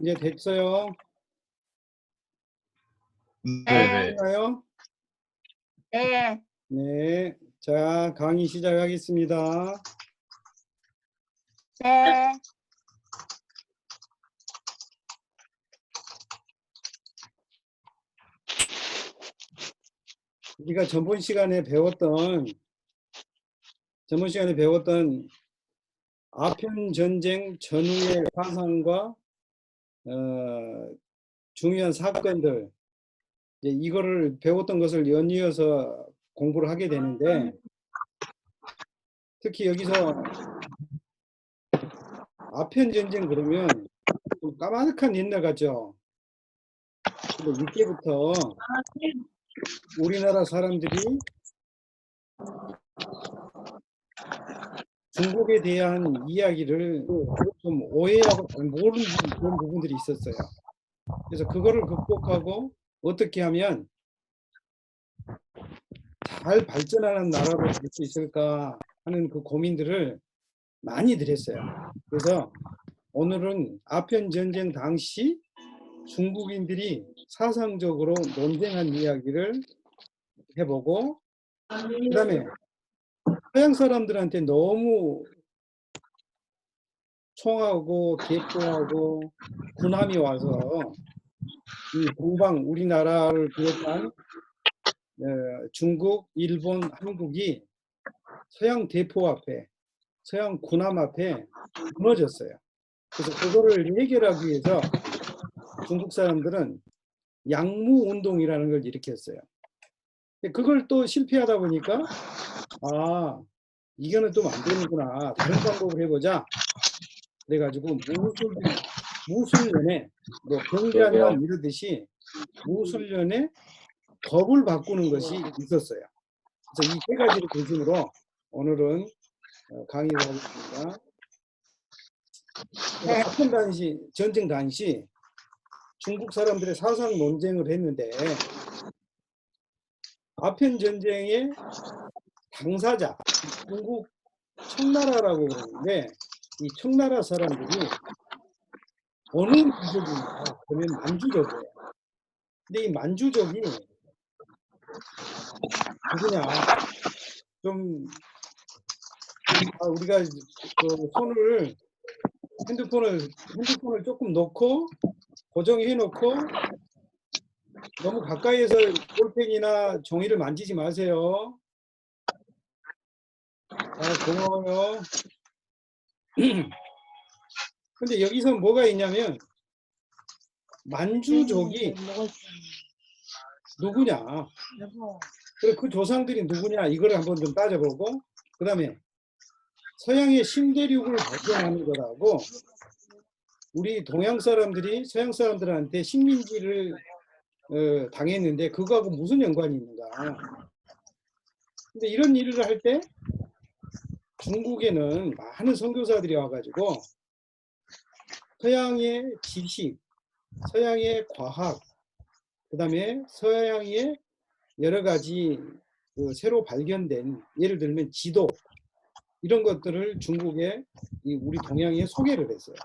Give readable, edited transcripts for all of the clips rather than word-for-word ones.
이제 됐어요? 네네. 됐나요? 네. 네. 자, 강의 시작하겠습니다. 네. 우리가 저번 시간에 배웠던 아편 전쟁 전후의 사상과 중요한 사건들, 이제 이거를 배웠던 것을 연이어서 공부를 하게 되는데, 특히 여기서 아편 전쟁 그러면 좀 까마득한 옛날 같죠? 근데 이때부터 우리나라 사람들이 중국에 대한 이야기를 좀 오해하고 잘 모르는 그런 부분들이 있었어요. 그래서 그거를 극복하고 어떻게 하면 잘 발전하는 나라로 될 수 있을까 하는 그 고민들을 많이들 했어요. 그래서 오늘은 아편 전쟁 당시 중국인들이 사상적으로 논쟁한 이야기를 해보고, 그다음에 서양 사람들한테 너무 총하고 대포하고 군함이 와서 이 동방 우리나라를 비롯한 중국, 일본, 한국이 서양 대포 앞에, 서양 군함 앞에 무너졌어요. 그래서 그거를 해결하기 위해서 중국 사람들은 양무 운동이라는 걸 일으켰어요. 그걸 또 실패하다 보니까 아, 이거는 좀 안 되는구나. 다른 방법을 해보자. 그래가지고 무술년에 뭐 경자년 이러듯이 무술년에 법을 바꾸는 것이 있었어요. 그래서 이 세 가지를 중심으로 오늘은 강의를 하겠습니다. 아편 당시, 전쟁 당시 중국 사람들의 사상 논쟁을 했는데, 아편 전쟁의 당사자, 중국 청나라라고 그러는데, 이 청나라 사람들이 어느 민족인가 그러면 만주족이에요. 근데 이 만주족이 누구냐? 좀 우리가 그 핸드폰을 조금 놓고 고정해 놓고 너무 가까이에서 볼펜이나 종이를 만지지 마세요. 고마워요. 근데 여기서 뭐가 있냐면 만주족이 누구냐? 그리고 그 조상들이 누구냐? 이걸 한번 좀 따져보고, 그 다음에 서양의 신대륙을 발견하는 거라고 우리 동양 사람들이 서양 사람들한테 식민지를 당했는데 그거하고 무슨 연관이 있는가? 근데 이런 일을 할 때 중국에는 많은 선교사들이 와가지고 서양의 지식, 서양의 과학, 그 다음에 서양의 여러 가지 그 새로 발견된, 예를 들면 지도, 이런 것들을 중국에 우리 동양에 소개를 했어요.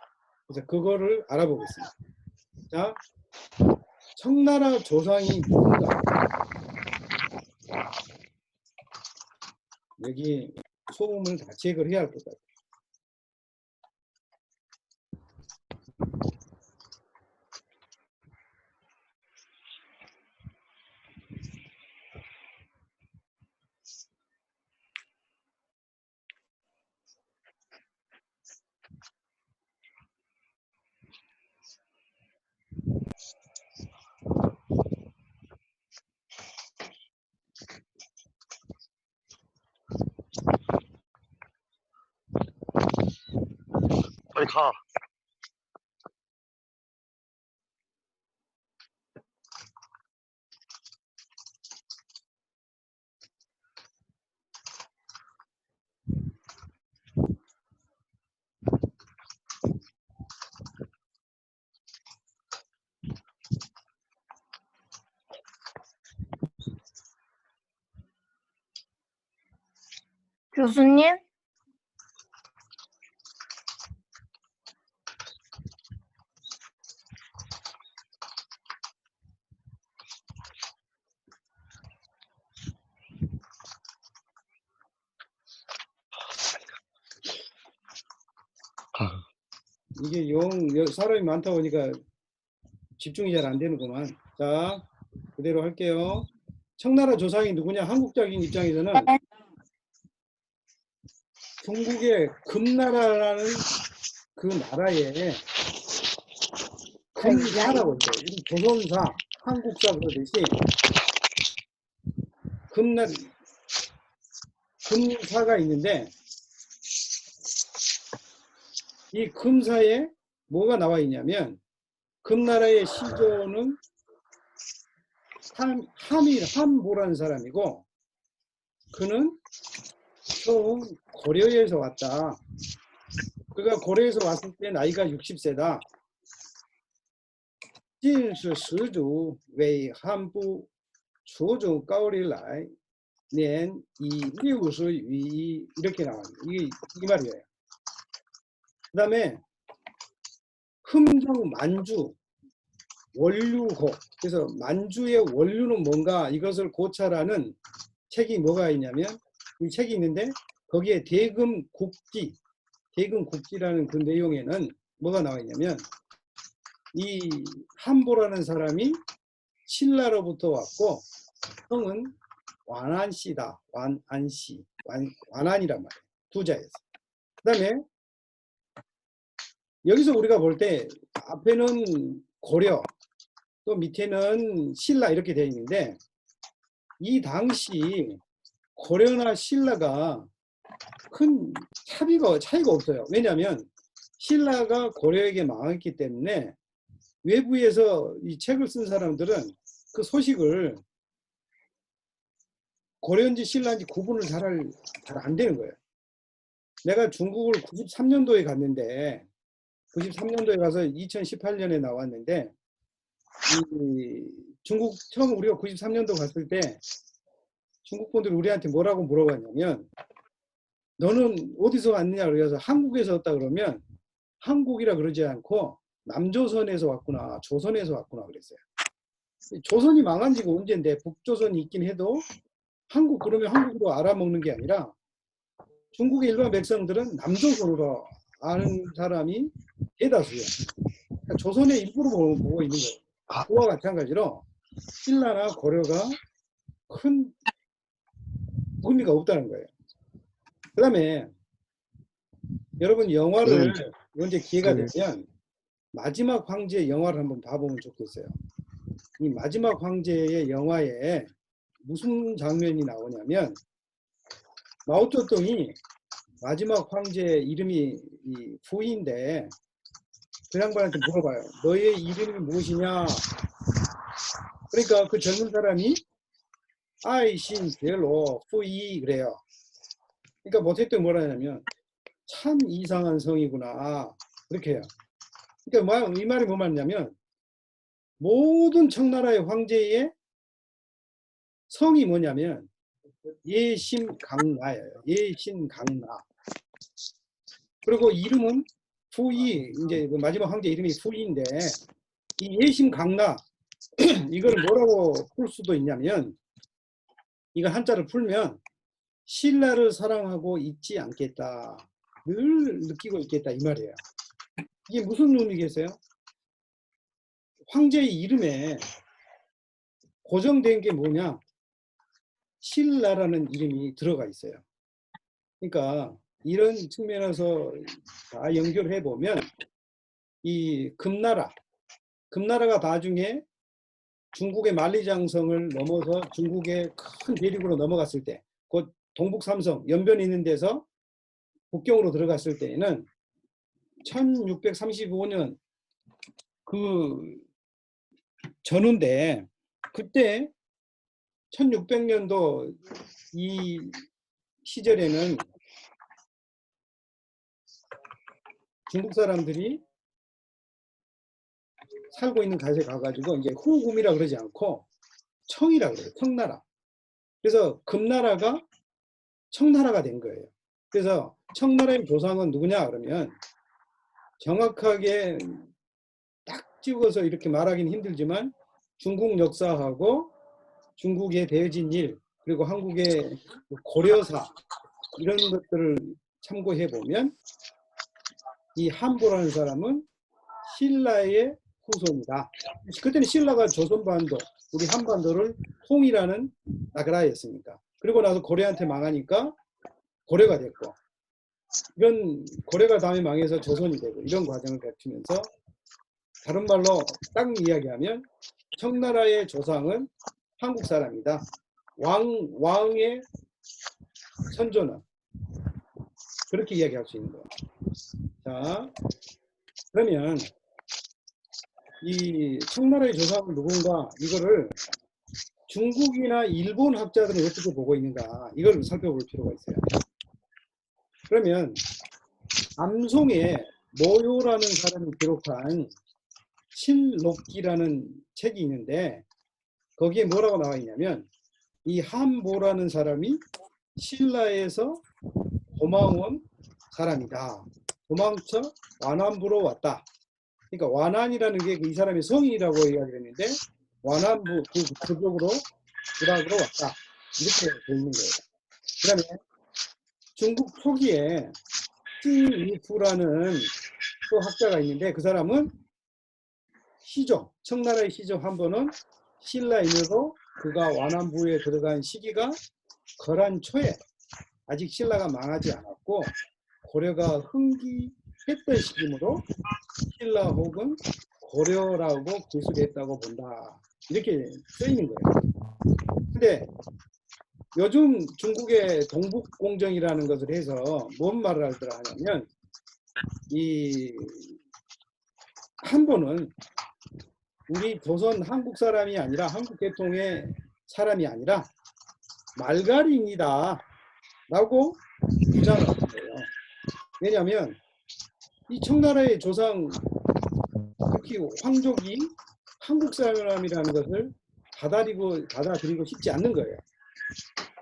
그래서 그거를 알아보겠습니다. 자, 청나라 조상이 누군가? 여기 소음을 다 제거를 해야 할 것 같아요. 빨리 가. 교수님? 이게 사람이 많다 보니까 집중이 잘 안 되는구만. 자, 그대로 할게요. 청나라 조상이 누구냐? 한국적인 입장에서는 중국의 금나라라는 그 나라에 금사라고 있어요. 조선사, 한국사 그러듯이 금사가 있는데 이 금사에 뭐가 나와 있냐면 금나라의 시조는 함보라는 사람이고 그는 처음 고려에서 왔다. 그가 고려에서 왔을 때 나이가 60세다. 进士始祖为汉部初中高丽来年以60余一 이렇게 나와요. 이 말이에요. 그 다음에 흠정 만주 원류고 그래서 만주의 원류는 뭔가 이것을 고찰하는 책이 뭐가 있냐면 이 책이 있는데 거기에 대금국지라는 그 내용에는 뭐가 나와 있냐면 이 함보라는 사람이 신라로부터 왔고 성은 완안씨다. 완안이란 말이에요. 두 자에서. 그 다음에 여기서 우리가 볼 때 앞에는 고려 또 밑에는 신라 이렇게 되어 있는데 이 당시 고려나 신라가 큰 차이가 없어요. 왜냐하면 신라가 고려에게 망했기 때문에 외부에서 이 책을 쓴 사람들은 그 소식을 고려인지 신라인지 구분을 잘 안 되는 거예요. 내가 중국을 93년도에 갔는데 93년도에 가서 2018년에 나왔는데 중국 처음 우리가 93년도 갔을 때 중국 분들이 우리한테 뭐라고 물어봤냐면 너는 어디서 왔느냐 그래서 한국에서 왔다 그러면 한국이라 그러지 않고 남조선에서 왔구나 조선에서 왔구나 그랬어요. 조선이 망한 지가 언젠데 북조선이 있긴 해도 한국 그러면 한국으로 알아먹는 게 아니라 중국의 일반 백성들은 남조선으로 아는 사람이 대다수예요. 그러니까 조선의 일부로 보고 있는 거예요. 그와 마찬가지로 신라나 고려가 큰 의미가 없다는 거예요. 그 다음에 여러분 영화를 언제 기회가 되면 마지막 황제의 영화를 한번 봐보면 좋겠어요. 이 마지막 황제의 영화에 무슨 장면이 나오냐면 마오쩌둥이 마지막 황제의 이름이 후이인데 그 양반한테 물어봐요. 너의 이름이 무엇이냐? 그러니까 그 젊은 사람이 아이신별로 후이 그래요. 그러니까 모태때 뭐라 하냐면 참 이상한 성이구나 그렇게 해요. 그러니까 이 말이 뭐 말이냐면 모든 청나라의 황제의 성이 뭐냐면 예심강나예요. 예심강나. 그리고 이름은 후이 이제 마지막 황제 이름이 후이인데 이 예심강나 이걸 뭐라고 풀 수도 있냐면 이거 한자를 풀면 신라를 사랑하고 잊지 않겠다. 늘 느끼고 있겠다 이 말이에요. 이게 무슨 의미겠어요? 황제의 이름에 고정된 게 뭐냐? 신라라는 이름이 들어가 있어요. 그러니까 이런 측면에서 다 연결해 보면 이 금나라가 나중에 중국의 만리장성을 넘어서 중국의 큰 대륙으로 넘어갔을 때, 곧 동북삼성 연변이 있는 데서 북경으로 들어갔을 때에는 1635년 그 전후인데 그때 1600년도 이 시절에는 중국 사람들이 살고 있는 곳에 가가지고 이제 후금이라 그러지 않고 청이라 그래요. 청나라. 그래서 금나라가 청나라가 된 거예요. 그래서 청나라의 조상은 누구냐 그러면 정확하게 딱 찍어서 이렇게 말하기는 힘들지만 중국 역사하고 중국에 되어진 일 그리고 한국의 고려사 이런 것들을 참고해 보면 이 한보라는 사람은 신라의 후손이다. 그때는 신라가 조선반도, 우리 한반도를 통일하는 나라였으니까. 그리고 나서 고려한테 망하니까 고려가 됐고, 이런 고려가 다음에 망해서 조선이 되고 이런 과정을 거치면서, 다른 말로 딱 이야기하면 청나라의 조상은 한국 사람이다. 왕의 선조는 그렇게 이야기할 수 있는 거예요. 자, 그러면 이 청나라의 조상은 누군가, 이거를 중국이나 일본 학자들은 어떻게 보고 있는가, 이걸 살펴볼 필요가 있어요. 그러면 암송에 모요라는 사람이 기록한 신록기라는 책이 있는데, 거기에 뭐라고 나와 있냐면, 이 한보라는 사람이 신라에서 도망온 사람이다. 도망쳐 완안부로 왔다. 그러니까 완안이라는 게 이 사람의 성이라고 이야기를 했는데, 완안부 그쪽으로 부락으로 왔다. 이렇게 되어 있는 거예요. 그 다음에 중국 초기에 싱이후라는 또 학자가 있는데, 그 사람은 시조, 청나라의 시조 한보는 신라인으로 그가 완안부에 들어간 시기가 거란 초에 아직 신라가 망하지 않았고 고려가 흥기했던 시기므로 신라 혹은 고려라고 기술했다고 본다. 이렇게 쓰이는 거예요. 근데 요즘 중국의 동북공정이라는 것을 해서 뭔 말을 하더라 하냐면, 이 한보는 우리 조선 한국 사람이 아니라, 한국 계통의 사람이 아니라 말갈인이다 라고 주장을 하는 거예요. 왜냐하면 이 청나라의 조상, 특히 황족이 한국 사람이라는 것을 받아들이고 싶지 않는 거예요.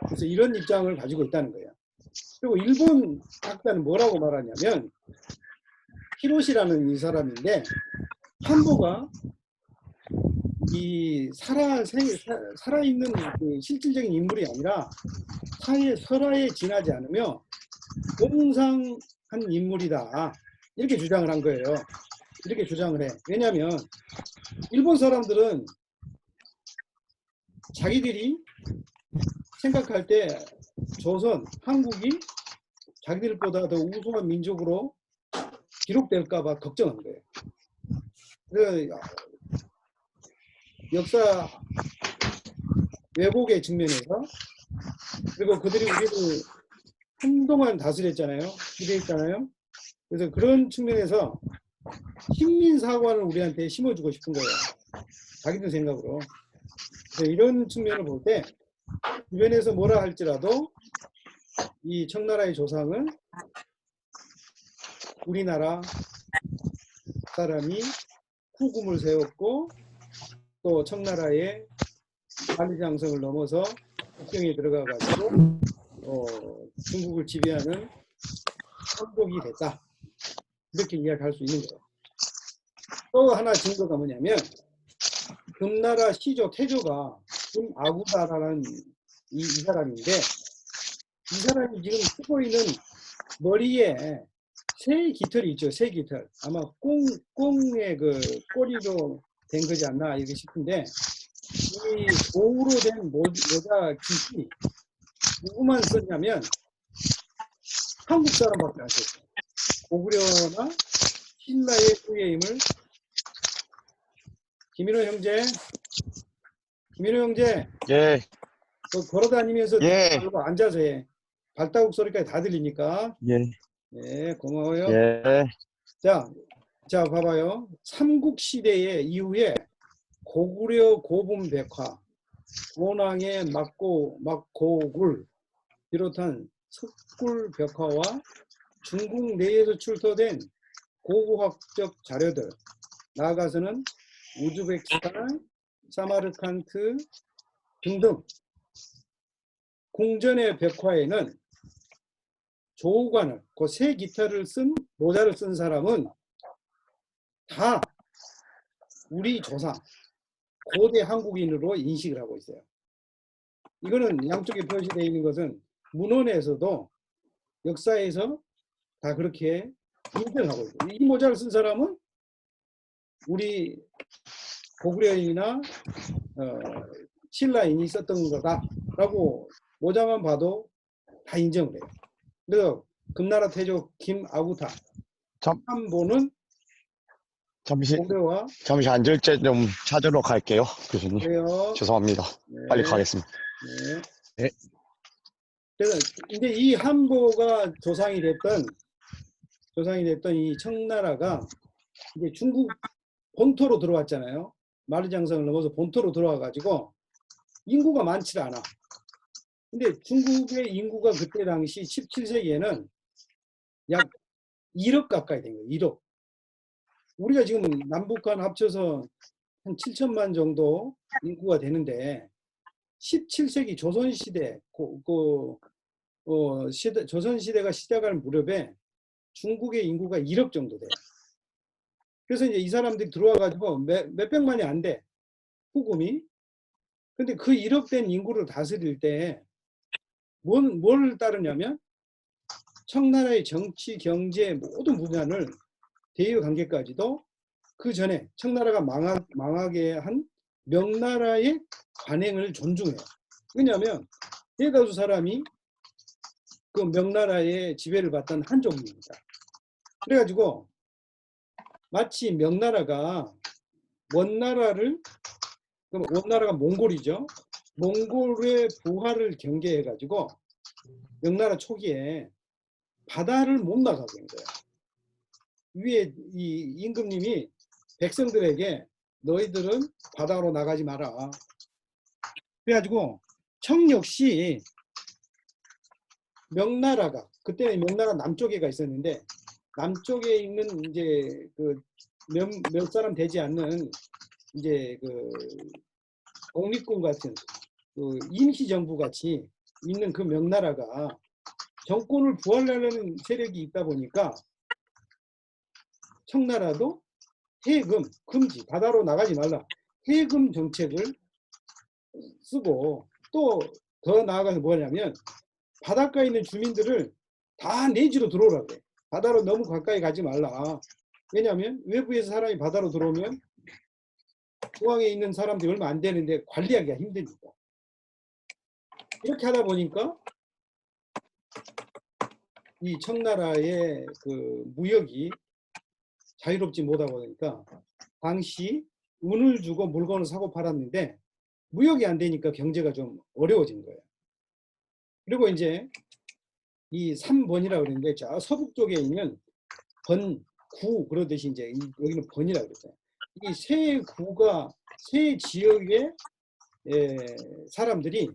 그래서 이런 입장을 가지고 있다는 거예요. 그리고 일본 학자는 뭐라고 말하냐면, 히로시라는 이 사람인데, 한보가 이 살아있는 그 실질적인 인물이 아니라 설화에 지나지 않으며 공상한 인물이다. 이렇게 주장을 한 거예요. 이렇게 주장을 해. 왜냐하면 일본 사람들은 자기들이 생각할 때 조선, 한국이 자기들보다 더 우수한 민족으로 기록될까 봐 걱정한 거예요. 그래서 역사 왜곡의 측면에서, 그리고 그들이 우리를 한동안 다스렸잖아요. 지배했잖아요. 그래서 그런 측면에서 식민사관을 우리한테 심어주고 싶은 거예요. 자기들 생각으로. 그래서 이런 측면을 볼 때 주변에서 뭐라 할지라도 이 청나라의 조상은 우리나라 사람이 후금을 세웠고, 또 청나라의 만리장성을 넘어서 국경에 들어가 가지고 중국을 지배하는 황족이 됐다. 이렇게 이야기할 수 있는 거예요. 또 하나 증거가 뭐냐면, 금나라 시조 태조가 금아구다라는 이 사람인데, 이 사람이 지금 쓰고 있는 머리에 새 깃털이 있죠. 새 깃털. 아마 꽁의 그 꼬리로 된 거지 않나 이렇게 싶은데, 이 고우로 된 모자 깃이 누구만 썼냐면 한국 사람밖에 안 썼어요. 고구려나 신라의 후예임을. 김인호 형제, 예, 너 걸어다니면서 예, 말고 앉아서 해. 발자국 소리까지 다 들리니까. 예, 네, 고마워요. 예, 자, 봐봐요. 삼국시대의 이후에 고구려 고분백화, 고낭의 막고굴 비롯한 석굴백화와 중국 내에서 출토된 고고학적 자료들, 나아가서는 우즈베키스탄, 사마르칸트 등등 궁전의 벽화에는 조우관을, 그 새 기타를 쓴 모자를 쓴 사람은 다 우리 조상, 고대 한국인으로 인식을 하고 있어요. 이거는 양쪽에 표시되어 있는 것은 문헌에서도 역사에서 다 그렇게 인정하고 있어요. 이 모자를 쓴 사람은 우리 고구려인이나 신라인이 썼던 거다라고 모자만 봐도 다 인정을 해요. 그래서 금나라 태조 김아구타 잠, 한보는 잠시 고구려와 앉을 때 좀 찾으러 갈게요, 교수님. 그래요. 죄송합니다. 빨리 네, 가겠습니다. 네. 네. 그래서 이제 이 한보가 조상이 됐던 이 청나라가 이제 중국 본토로 들어왔잖아요. 만리장성을 넘어서 본토로 들어와 가지고 인구가 많지 않아. 근데 중국의 인구가 그때 당시 17세기에는 약 1억 가까이 된 거예요. 1억. 우리가 지금 남북한 합쳐서 한 7천만 정도 인구가 되는데 17세기 조선시대 조선시대가 시작할 무렵에 중국의 인구가 1억 정도 돼요. 그래서 이제 이 사람들이 들어와 가지고 몇백만이 안 돼. 후금이. 근데 그 1억 된 인구를 다스릴 때 뭘 따르냐면 청나라의 정치, 경제 모든 분야를 대외 관계까지도 그 전에 청나라가 망하게 한 명나라의 관행을 존중해요. 왜냐하면 대다수 사람이 그 명나라의 지배를 받던 한족입니다. 그래가지고 마치 명나라가 원나라가 몽골이죠. 몽골의 부하를 경계해가지고 명나라 초기에 바다를 못 나가게 한 거예요. 위에 이 임금님이 백성들에게 너희들은 바다로 나가지 마라. 그래가지고 청 역시 명나라가 그때는 명나라 남쪽에가 있었는데 남쪽에 있는 이제 그 몇 사람 되지 않는 이제 그 독립군 같은 그 임시정부 같이 있는 그 명나라가 정권을 부활하려는 세력이 있다 보니까 청나라도 해금, 금지, 바다로 나가지 말라. 해금 정책을 쓰고 또 더 나아가서 뭐냐면 바닷가에 있는 주민들을 다 내지로 들어오라 그래. 바다로 너무 가까이 가지 말라. 왜냐하면 외부에서 사람이 바다로 들어오면 중앙에 있는 사람들이 얼마 안 되는데 관리하기가 힘드니까. 이렇게 하다 보니까 이 청나라의 그 무역이 자유롭지 못하고 보니까 당시 운을 주고 물건을 사고 팔았는데 무역이 안 되니까 경제가 좀 어려워진 거예요. 그리고 이제 이 3번이라고 그러는데 저 서북 쪽에 있는 번, 구 그러듯이 이제 여기는 번이라고 그랬어요. 이 세 지역의 사람들이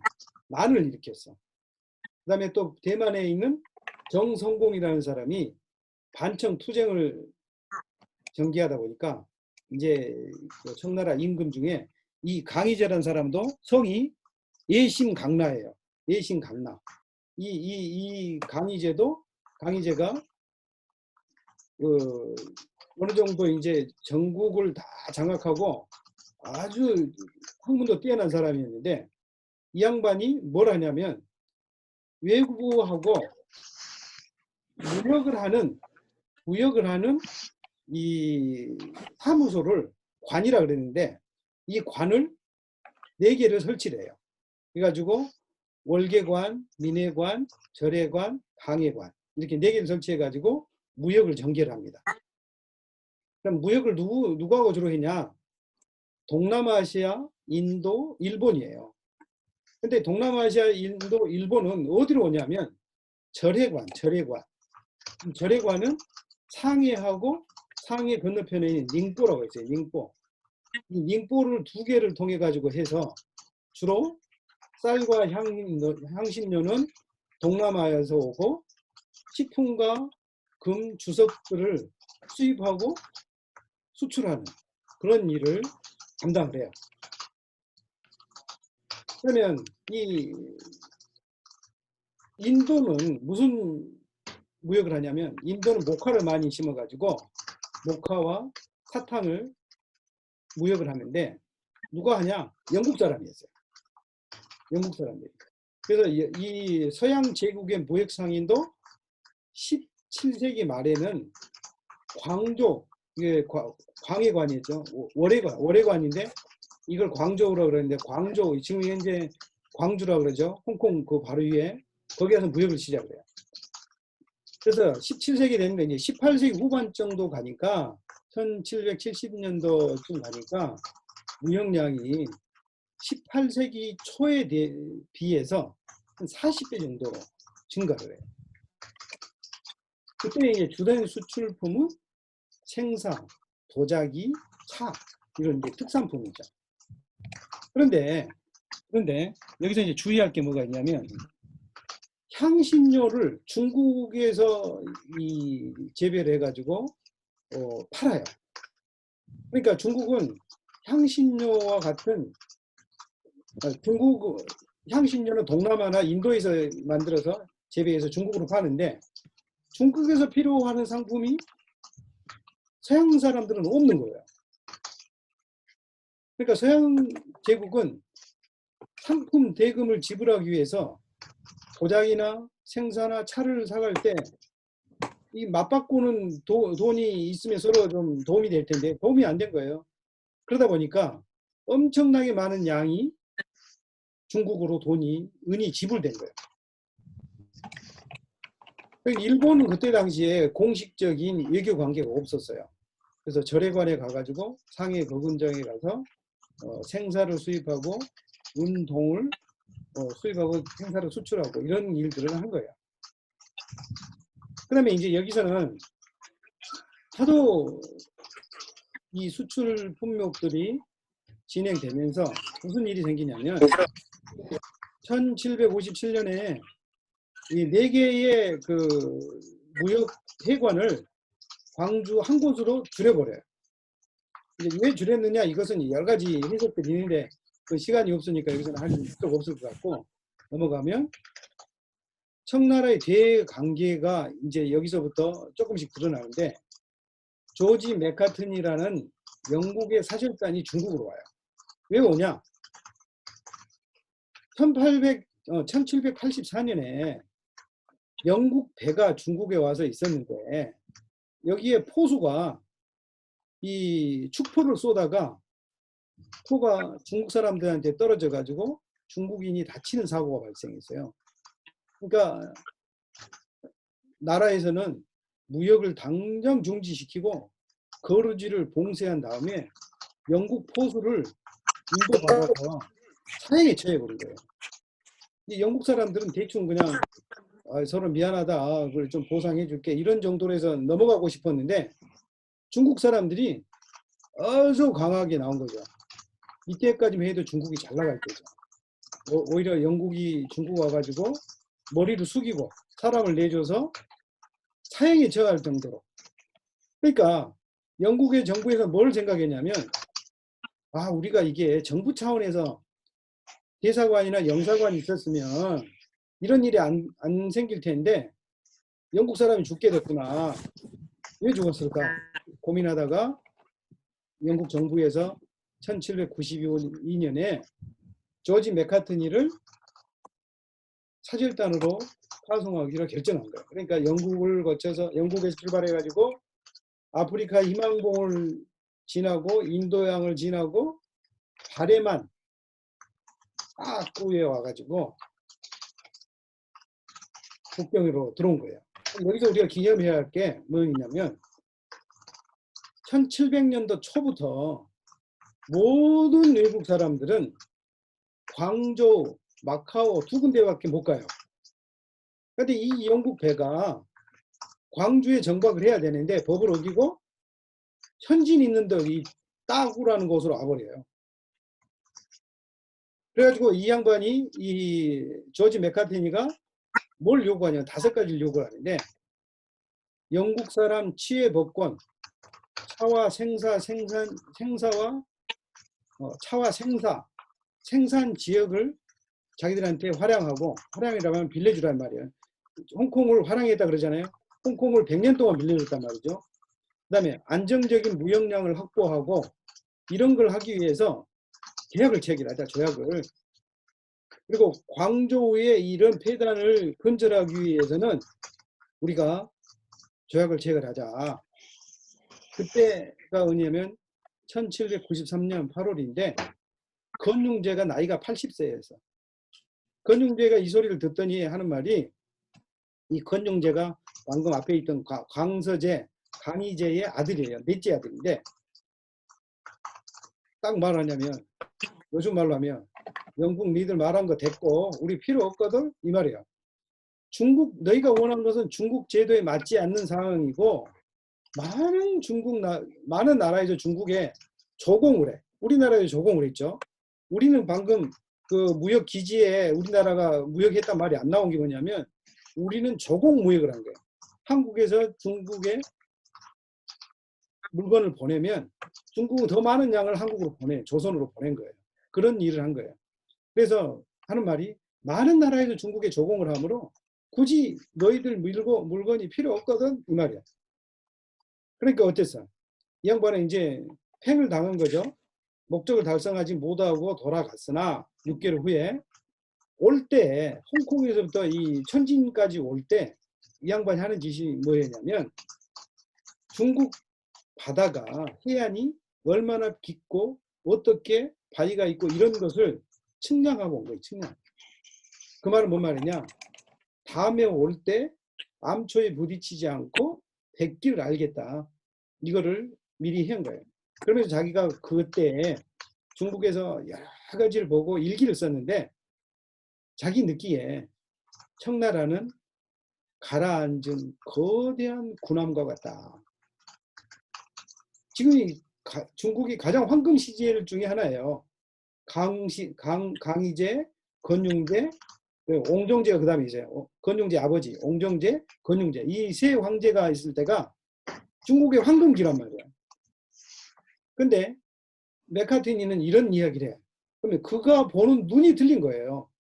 난을 일으켰어. 그다음에 또 대만에 있는 정성공이라는 사람이 반청 투쟁을 전개하다 보니까 이제 그 청나라 임금 중에 이 강희제라는 사람도 성이 예심강나예요. 예심강나. 이 강희제가 그 어느 정도 이제 전국을 다 장악하고 아주 학문도 뛰어난 사람이었는데 이 양반이 뭘 하냐면 외국하고 무역을 하는 이 사무소를 관이라 그랬는데 이 관을 4개를 설치를 해요. 그래가지고 월계관, 민회관, 절해관, 강해관 이렇게 4개를 설치해가지고 무역을 전개를 합니다. 그럼 무역을 누구하고 주로 했냐? 동남아시아, 인도, 일본이에요. 근데 동남아시아, 인도, 일본은 어디로 오냐면 절해관은 상해하고 상해 건너편에 있는 닝뽀라고 있어요. 닝뽀. 이 닝뽀를 2개를 통해 가지고 해서 주로 쌀과 향신료는 동남아에서 오고 식품과 금, 주석들을 수입하고 수출하는 그런 일을 담당을 해요. 그러면 이 인도는 무슨 무역을 하냐면 인도는 모카를 많이 심어가지고 모카와 사탕을 무역을 하는데 누가 하냐? 영국 사람이었어요. 영국 사람들이. 그래서 이 서양 제국의 무역 상인도 17세기 말에는 광조, 이게 광해관이었죠. 월해관인데 이걸 광저우라고 그러는데 광저우, 지금 현재 광주라고 그러죠. 홍콩 그 바로 위에 거기에서 무역을 시작을 해요. 그래서 17세기 됐는데 이제 18세기 후반 정도 가니까 1770년도쯤 가니까 무역량이 18세기 초에 비해서 한 40배 정도로 증가를 해요. 그때 이제 주된 수출품은 생사, 도자기, 차 이런 이제 특산품이죠. 그런데 여기서 이제 주의할 게 뭐가 있냐면 향신료를 중국에서 재배를 해가지고 팔아요. 그러니까 중국은 향신료와 같은 중국 향신료는 동남아나 인도에서 만들어서 재배해서 중국으로 파는데 중국에서 필요하는 상품이 서양 사람들은 없는 거예요. 그러니까 서양 제국은 상품 대금을 지불하기 위해서 도자기나 생사나 차를 사갈 때 이 맞바꾸는 돈이 있으면 서로 좀 도움이 될 텐데 도움이 안 된 거예요. 그러다 보니까 엄청나게 많은 양이 중국으로 은이 지불된 거예요. 일본은 그때 당시에 공식적인 외교 관계가 없었어요. 그래서 절에관에 가가지고 상해 거군장에 가서 생사를 수입하고 은동을 수입하고 생사를 수출하고 이런 일들을 한 거예요. 그 다음에 이제 여기서는 하도 이 수출 품목들이 진행되면서 무슨 일이 생기냐면 1757년에 이 4개의 그 무역 회관을 광주 한 곳으로 줄여버려요. 이제 왜 줄였느냐 이것은 여러 가지 해석들이 있는데 그 시간이 없으니까 여기서는 할 필요가 없을 것 같고 넘어가면 청나라의 대관계가 이제 여기서부터 조금씩 드러나는데 조지 맥카튼이라는 영국의 사절단이 중국으로 와요. 왜 오냐? 1784년에 영국 배가 중국에 와서 있었는데 여기에 포수가 이 축포를 쏘다가 포가 중국 사람들한테 떨어져 가지고 중국인이 다치는 사고가 발생했어요. 그러니까 나라에서는 무역을 당장 중지시키고 거르지를 봉쇄한 다음에 영국 포수를 인도받아서 사형에 처해버린 거예요. 이 영국 사람들은 대충 그냥 서로 미안하다, 그걸 좀 보상해줄게 이런 정도로 해서 넘어가고 싶었는데 중국 사람들이 아주 강하게 나온 거죠. 이때까지만 해도 중국이 잘 나갈 때죠. 오히려 영국이 중국 와가지고 머리를 숙이고 사람을 내줘서 사형에 처할 정도로. 그러니까 영국의 정부에서 뭘 생각했냐면 우리가 이게 정부 차원에서 대사관이나 영사관이 있었으면 이런 일이 안 생길 텐데 영국 사람이 죽게 됐구나. 왜 죽었을까 고민하다가 영국 정부에서 1792년에 조지 맥카트니를 사절단으로 파송하기로 결정한 거예요. 그러니까 영국에서 출발해가지고 아프리카 희망봉을 지나고 인도양을 지나고 바레만 딱 구에 와가지고 국경으로 들어온 거예요. 여기서 우리가 기념해야 할 게 뭐냐면 1700년도 초부터 모든 외국 사람들은 광저우, 마카오 2군데밖에 못 가요. 그런데 이 영국 배가 광주에 정박을 해야 되는데 법을 어기고 현지인 있는 데이 따구라는 곳으로 와버려요. 그래가지고 이 양반이 이 조지 맥카트니가 뭘 요구하냐면 5가지를 요구를 하는데 영국 사람 치해 법권, 차와 차와 생산 지역을 자기들한테 화량이라면 빌려주란 말이에요. 홍콩을 화량했다 그러잖아요. 홍콩을 100년 동안 빌려줬단 말이죠. 그 다음에 안정적인 무역량을 확보하고 이런 걸 하기 위해서 계약을 체결하자, 조약을. 그리고 광저우의 이런 폐단을 근절하기 위해서는 우리가 조약을 체결하자. 그때가 뭐냐면 1793년 8월인데 건융제가 나이가 80세였어. 건융제가 이 소리를 듣더니 하는 말이, 이 건융제가 방금 앞에 있던 광서제, 강희제의 아들이에요. 넷째 아들인데 딱 말하냐면, 요즘 말로 하면 영국 니들 말한 거 됐고 우리 필요 없거든 이 말이야. 중국, 너희가 원하는 것은 중국 제도에 맞지 않는 상황이고, 많은 나라에서 중국에 조공을 해. 우리나라에 조공을 했죠. 우리는 방금 그 무역 기지에 우리나라가 무역했단 말이 안 나온 게 뭐냐면, 우리는 조공 무역을 한 거예요. 한국에서 중국에 물건을 보내면 중국은 더 많은 양을 한국으로 조선으로 보낸 거예요. 그런 일을 한 거예요. 그래서 하는 말이, 많은 나라에서 중국에 조공을 하므로 굳이 너희들 물건이 필요 없거든 이 말이야. 그러니까 어땠어? 이 양반은 이제 팽을 당한 거죠. 목적을 달성하지 못하고 돌아갔으나 6개월 후에 올 때, 홍콩에서부터 이 천진까지 올 때 이 양반이 하는 짓이 뭐였냐면, 중국 바다가, 해안이 얼마나 깊고 어떻게 바위가 있고 이런 것을 측량하고 온 거예요. 측량. 그 말은 뭔 말이냐? 다음에 올 때 암초에 부딪히지 않고 백기를 알겠다. 이거를 미리 한 거예요. 그러면서 자기가 그때 중국에서 여러 가지를 보고 일기를 썼는데, 자기 느끼에 청나라는 가라앉은 거대한 군함과 같다. 지금 중국이 가장 황금 시절 중에 하나예요. 강희제, 건융제, 옹정제가 그 다음에 있어요. 건융제 아버지, 옹정제, 건융제. 이 세 황제가 있을 때가 중국의 황금기란 말이에요. 근데 맥카트니는 이런 이야기를 해요. 그러면 그가 보는 눈이 틀린 거예요.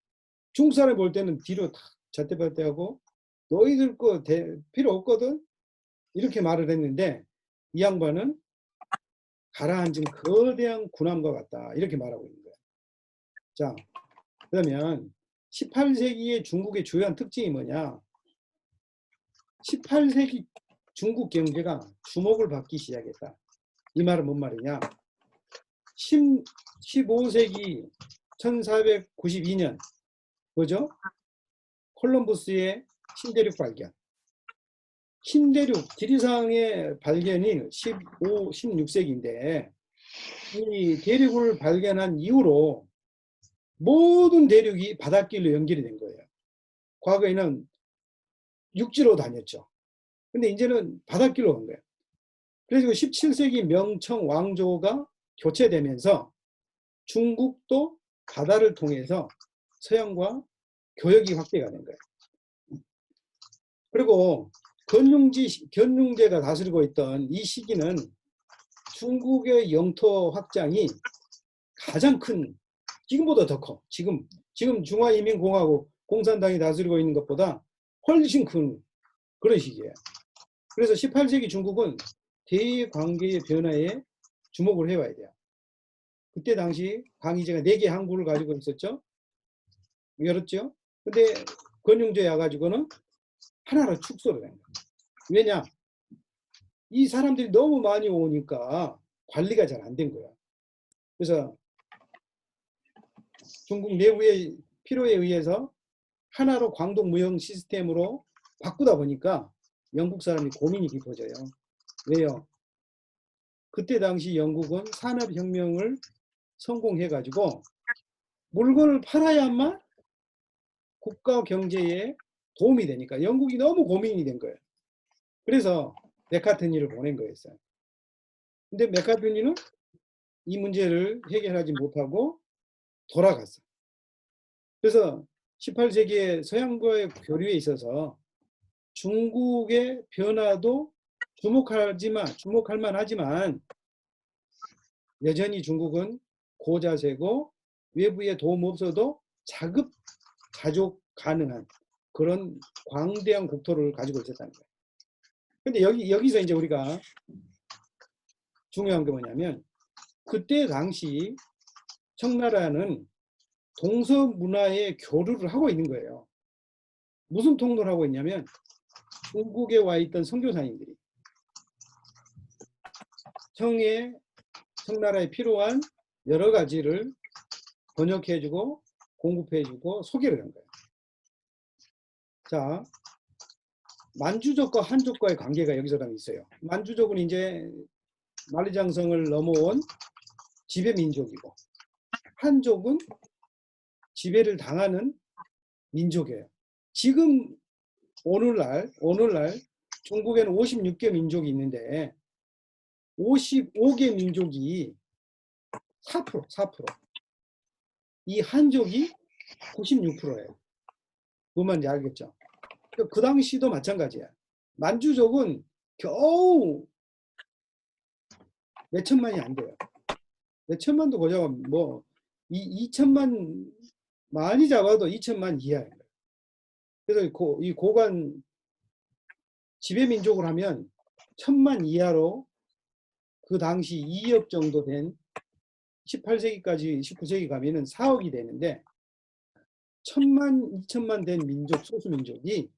중국 사람이 볼 때는 뒤로 다 잣대밭대하고 너희들 거 필요 없거든? 이렇게 말을 했는데, 이 양반은 가라앉은 거대한 군함과 같다. 이렇게 말하고 있는 거예요. 자, 그러면 18세기의 중국의 주요한 특징이 뭐냐? 18세기 중국 경제가 주목을 받기 시작했다. 이 말은 뭔 말이냐? 15세기 1492년 뭐죠? 콜럼버스의 신대륙 발견. 신대륙, 지리상의 발견이 16세기인데 이 대륙을 발견한 이후로 모든 대륙이 바닷길로 연결이 된 거예요. 과거에는 육지로 다녔죠. 근데 이제는 바닷길로 간 거예요. 그래서 17세기 명청 왕조가 교체되면서 중국도 바다를 통해서 서양과 교역이 확대가 된 거예요. 그리고 건융제가 다스리고 있던 이 시기는 중국의 영토 확장이 가장 큰, 지금보다 더 커. 지금 중화인민공화국 공산당이 다스리고 있는 것보다 훨씬 큰 그런 시기예요. 그래서 18세기 중국은 대관계의 변화에 주목을 해봐야 돼요. 그때 당시 강희제가 4개 항구를 가지고 있었죠. 열었죠. 근데 건융제 와가지고는 하나로 축소를 한 거예요. 왜냐? 이 사람들이 너무 많이 오니까 관리가 잘 안 된 거야. 그래서 중국 내부의 필요에 의해서 하나로 광동 무역 시스템으로 바꾸다 보니까 영국 사람이 고민이 깊어져요. 왜요? 그때 당시 영국은 산업혁명을 성공해가지고 물건을 팔아야만 국가 경제에 도움이 되니까 영국이 너무 고민이 된 거예요. 그래서 맥카트니를 보낸 거였어요. 근데 맥카트니는 이 문제를 해결하지 못하고 돌아갔어. 그래서 18세기의 서양과의 교류에 있어서 중국의 변화도 주목할 만하지만 여전히 중국은 고자세고 외부의 도움 없어도 자급 가능한 그런 광대한 국토를 가지고 있었다는 거예요. 근데 여기서 이제 우리가 중요한 게 뭐냐면, 그때 당시 청나라는 동서 문화의 교류를 하고 있는 거예요. 무슨 통로를 하고 있냐면, 중국에 와 있던 선교사님들이 청나라에 필요한 여러 가지를 번역해주고 공급해주고 소개를 한 거예요. 자, 만주족과 한족과의 관계가 여기서 있어요. 만주족은 이제 만리장성을 넘어온 지배민족이고, 한족은 지배를 당하는 민족이에요. 지금 오늘날 중국에는 56개 민족이 있는데 55개 민족이 4%. 이 한족이 96%예요. 뭔 말인지 알겠죠? 그 당시도 마찬가지야. 만주족은 겨우 몇 천만이 안 돼요. 몇 천만도 고작 뭐 2천만 많이 잡아도 2천만 이하예요. 그래서 이 고관 지배민족을 하면 1,000만 이하로 그 당시 2억 정도 된 18세기까지 19세기 가면은 4억이 되는데 1,000만, 2천만 된 민족, 소수민족이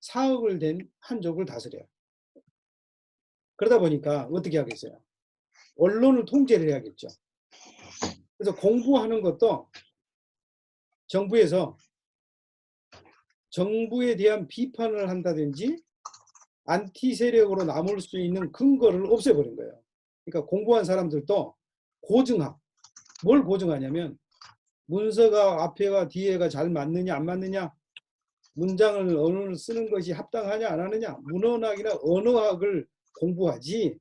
4억을 된 한족을 다스려요. 그러다 보니까 어떻게 하겠어요? 언론을 통제를 해야겠죠. 그래서 공부하는 것도 정부에서 정부에 대한 비판을 한다든지 안티 세력으로 남을 수 있는 근거를 없애버린 거예요. 그러니까 공부한 사람들도 고증학, 뭘 고증하냐면 문서가 앞에가 뒤에가 잘 맞느냐 안 맞느냐, 문장을 언어를 쓰는 것이 합당하냐 안 하느냐, 문헌학이나 언어학을 공부하지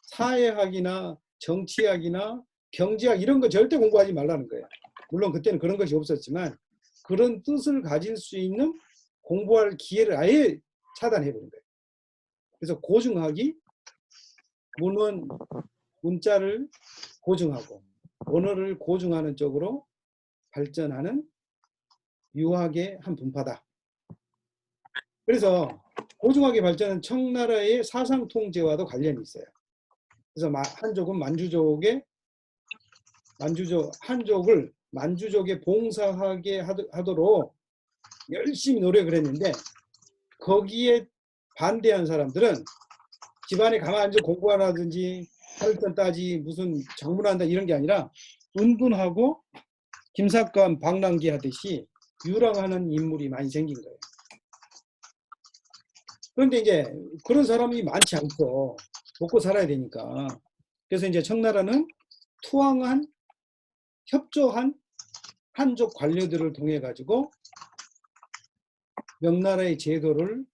사회학이나 정치학이나 경제학 이런 거 절대 공부하지 말라는 거예요. 물론 그때는 그런 것이 없었지만 그런 뜻을 가질 수 있는 공부할 기회를 아예 차단해버린 거예요. 그래서 고증학이 문헌, 문자를 고증하고 언어를 고증하는 쪽으로 발전하는 유학의 한 분파다. 그래서 고증학의 발전은 청나라의 사상 통제와도 관련이 있어요. 그래서 한족은 한족을 만주족에 봉사하게 하도록 열심히 노력을 했는데 거기에 반대한 사람들은 집안에 가만히 앉아 공부하라든지 혈전 따지 무슨 장문한다 이런 게 아니라 은둔하고 김사관 방랑기 하듯이 유랑하는 인물이 많이 생긴 거예요. 그런데 이제 그런 사람이 많지 않고 먹고 살아야 되니까 그래서 이제 청나라는 투항한 협조한 한족 관료들을 통해 가지고 명나라의 제도를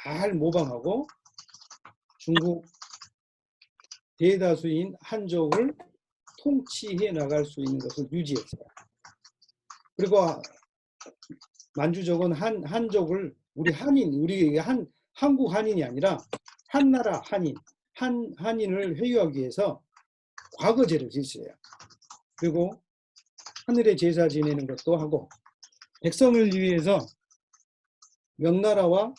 잘 모방하고 중국 대다수인 한족을 통치해 나갈 수 있는 것을 유지했어요. 그리고 만주족은 한족을 우리 한국 한인이 아니라 한나라 한인을 회유하기 위해서 과거제를 지었어요. 그리고 하늘의 제사 지내는 것도 하고 백성을 위해서 명나라와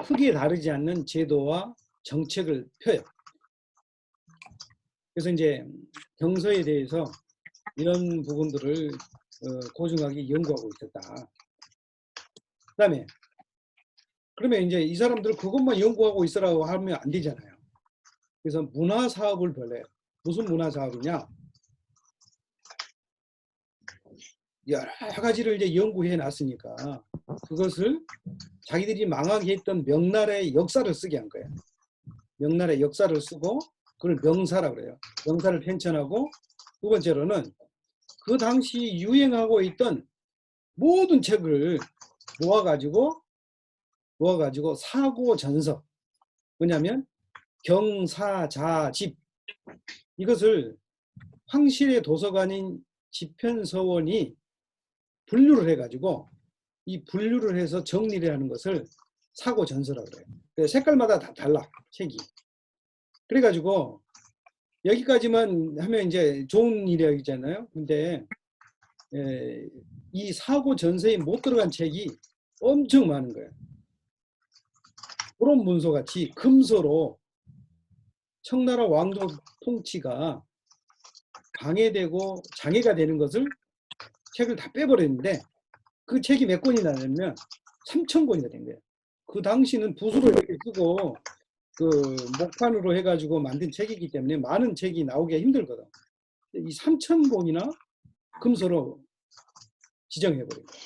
크게 다르지 않는 제도와 정책을 펴요. 그래서 이제 경서에 대해서 이런 부분들을 고증하게 연구하고 있었다. 그다음에 그러면 이제 이 사람들 그것만 연구하고 있으라고 하면 안 되잖아요. 그래서 문화 사업을 벌여요. 무슨 문화 사업이냐? 여러 가지를 이제 연구해 놨으니까 그것을 자기들이 망하게 했던 명나라의 역사를 쓰게 한 거예요. 명나라의 역사를 쓰고 그걸 명사라고 그래요. 명사를 편찬하고 두 번째로는 그 당시 유행하고 있던 모든 책을 모아가지고 사고 전서, 뭐냐면 경사자집, 이것을 황실의 도서관인 집현서원이 분류를 해가지고 이 분류를 해서 정리를 하는 것을 사고 전서라고 그래요. 색깔마다 다 달라, 책이. 그래가지고 여기까지만 하면 이제 좋은 일이잖아요. 근데 이 사고 전서에 못 들어간 책이 엄청 많은 거예요. 그런 문서 같이 금서로 청나라 왕족 통치가 방해되고 장애가 되는 것을 책을 다 빼버렸는데 그 책이 몇 권이나 되면 3,000권이나 된 거예요. 그 당시는 붓으로 이렇게 쓰고 그 목판으로 해가지고 만든 책이기 때문에 많은 책이 나오기가 힘들거든. 이 3,000권이나 금서로 지정해버린 거야.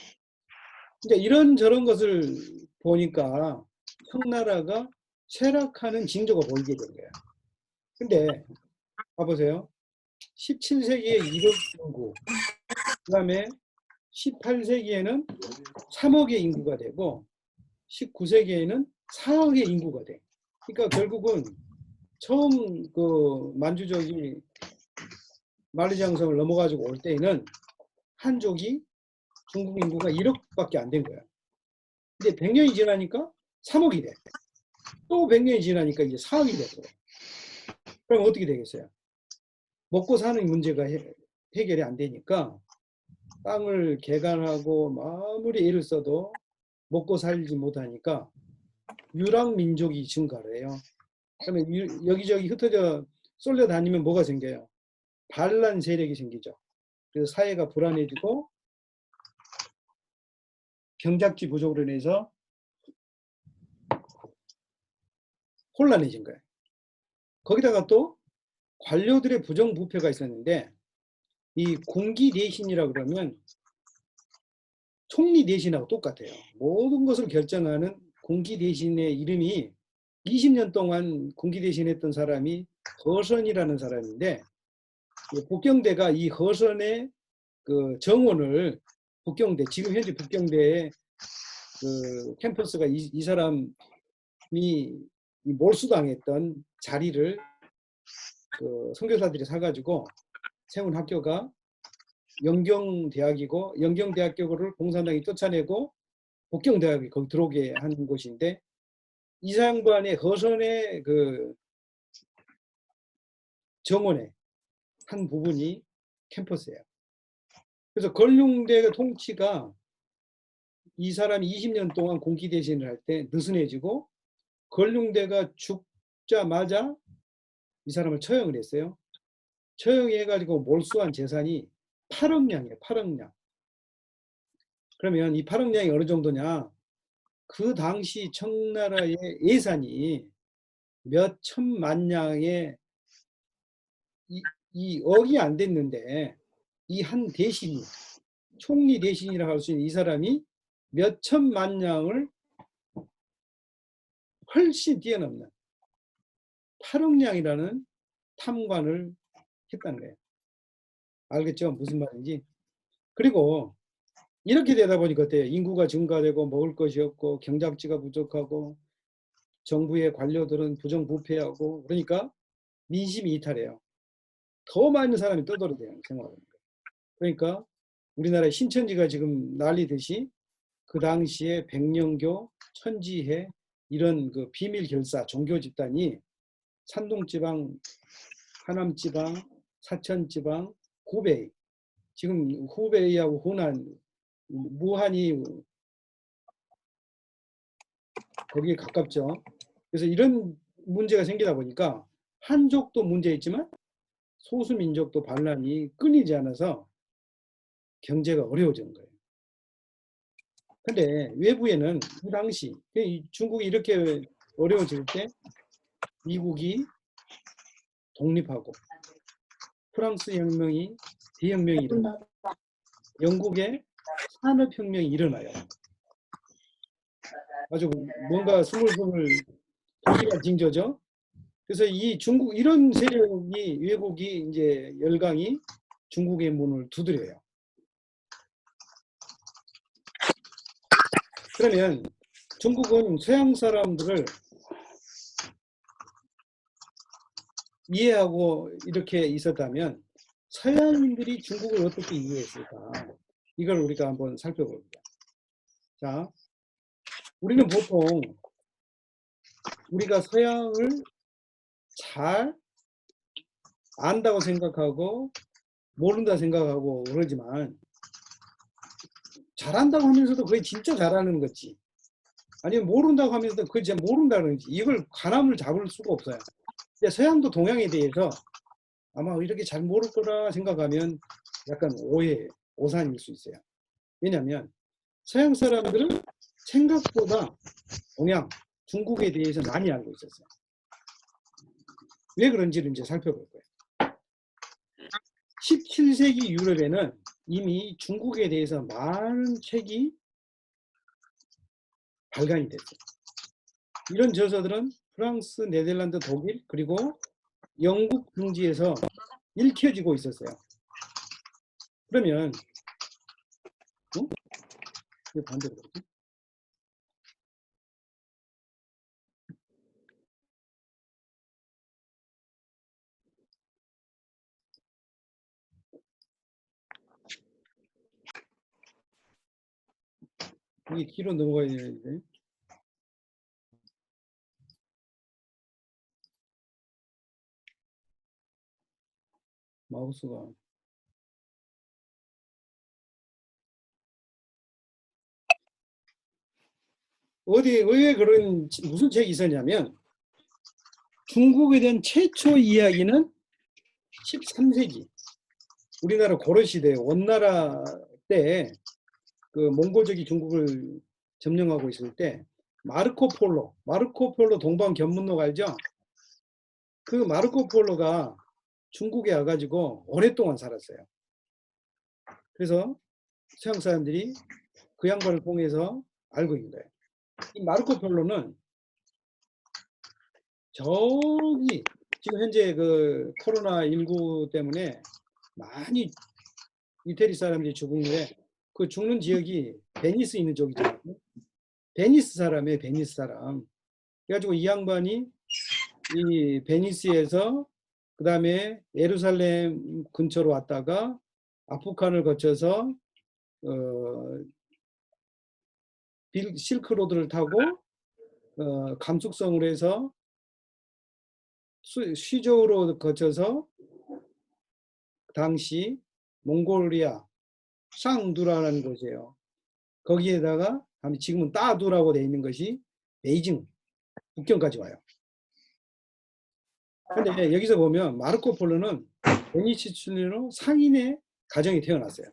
그러니까 이런저런 것을 보니까 청나라가 쇠락하는 징조가 보이게 된 거야. 근데 봐보세요. 17세기에 1억 인구, 그 다음에 18세기에는 3억의 인구가 되고 19세기에는 4억의 인구가 돼. 그러니까 결국은 처음 그 만주족이 만리장성을 넘어가지고 올 때에는 한족이 중국 인구가 1억밖에 안 된 거야. 근데 100년이 지나니까 3억이 돼. 또 100년이 지나니까 이제 4억이 됐어. 그럼 어떻게 되겠어요? 먹고 사는 문제가 해결이 안 되니까 땅을 개간하고 아무리 애를 써도 먹고 살지 못하니까 유랑민족이 증가를 해요. 그러면 여기저기 흩어져 쏠려 다니면 뭐가 생겨요? 반란 세력이 생기죠. 그래서 사회가 불안해지고 경작지 부족으로 인해서 혼란해진 거예요. 거기다가 또 관료들의 부정부패가 있었는데 이 공기 대신이라고 그러면 총리 대신하고 똑같아요. 모든 것을 결정하는 공기 대신의 이름이 20년 동안 공기 대신했던 사람이 허선이라는 사람인데 북경대가 이 허선의 그 정원을 북경대 지금 현재 북경대의 그 캠퍼스가 이 사람이 몰수당했던 자리를 그 선교사들이 사가지고 세운 학교가 영경대학이고 영경대학교를 공산당이 쫓아내고 북경대학이 거기 들어오게 한 곳인데 이 양반의 허선의 그 정원의 한 부분이 캠퍼스예요. 그래서 걸륭대 통치가 이 사람이 20년 동안 공기 대신을 할 때 느슨해지고 걸륭대가 죽자마자 이 사람을 처형을 했어요. 처형해가지고 몰수한 재산이 8억량이에요. 8억량. 그러면 이 8억량이 어느 정도냐? 그 당시 청나라의 예산이 몇 천만 량의 이 억이 안 됐는데 이 한 대신이 총리 대신이라고 할 수 있는 이 사람이 몇 천만 량을 훨씬 뛰어넘는 8억량이라는 탐관을 했다는 거예요. 알겠죠? 무슨 말인지. 그리고 이렇게 되다 보니까 어때요? 인구가 증가되고 먹을 것이 없고 경작지가 부족하고 정부의 관료들은 부정부패하고 그러니까 민심이 이탈해요. 더 많은 사람이 떠돌아대요. 생활하는 거예요. 그러니까 우리나라의 신천지가 지금 난리듯이 그 당시에 백령교, 천지회 이런 그 비밀 결사 종교 집단이 산동지방, 하남지방, 사천지방, 후베이 지금 후베이하고 후난, 무한이 거기에 가깝죠. 그래서 이런 문제가 생기다 보니까 한족도 문제 있지만 소수민족도 반란이 끊이지 않아서 경제가 어려워지는 거예요. 근데 외부에는 그 당시 중국이 이렇게 어려워질 때 미국이 독립하고 프랑스 혁명이 대혁명이 일어나고 영국의 산업혁명이 일어나요. 아주 뭔가 스물스물 도시가 징조죠. 그래서 이 중국 이런 세력이 외국이 이제 열강이 중국의 문을 두드려요. 그러면 중국은 서양 사람들을 이해하고 이렇게 있었다면 서양인들이 중국을 어떻게 이해했을까? 이걸 우리가 한번 살펴봅니다. 자, 우리는 보통 우리가 서양을 잘 안다고 생각하고 모른다 생각하고 그러지만 잘한다고 하면서도 그게 진짜 잘하는 거지. 아니면 모른다고 하면서도 그게 진짜 모른다는 거지. 이걸 가늠을 잡을 수가 없어요. 근데 서양도 동양에 대해서 아마 이렇게 잘 모를 거라 생각하면 약간 오산일 수 있어요. 왜냐하면 서양 사람들은 생각보다 동양, 중국에 대해서 많이 알고 있었어요. 왜 그런지를 이제 살펴볼 거예요. 17세기 유럽에는 이미 중국에 대해서 많은 책이 발간이 됐어요. 이런 저서들은 프랑스, 네덜란드, 독일 그리고 영국 등지에서 읽혀지고 있었어요. 그러면 왜 반대로 그러지? 이게 뒤로 넘어가야 되는데. 마우스가 왜 그런 무슨 책이 있었냐면 중국에 대한 최초 이야기는 13세기 우리나라 고려시대 원나라 때 그 몽골족이 중국을 점령하고 있을 때 마르코 폴로 동방견문록 알죠? 그 마르코 폴로가 중국에 와가지고 오랫동안 살았어요. 그래서 서양 사람들이 그 양반을 통해서 알고 있는 거예요. 이 마르코 폴로는 저기 지금 현재 그 코로나19 때문에 많이 이태리 사람들이 죽은데 그 죽는 지역이 베니스 있는 쪽이잖아요. 베니스 사람이에요. 베니스 사람. 그래가지고 이 양반이 이 베니스에서 그 다음에 예루살렘 근처로 왔다가 아프간을 거쳐서 실크로드를 타고 감축성으로 해서 시조로 거쳐서 당시 몽골리아 샹두라는 곳이에요. 거기에다가 지금은 따두라고 되어 있는 것이 베이징 국경까지 와요. 근데 여기서 보면 마르코 폴로는 베니스 출신으로 상인의 가정에 태어났어요.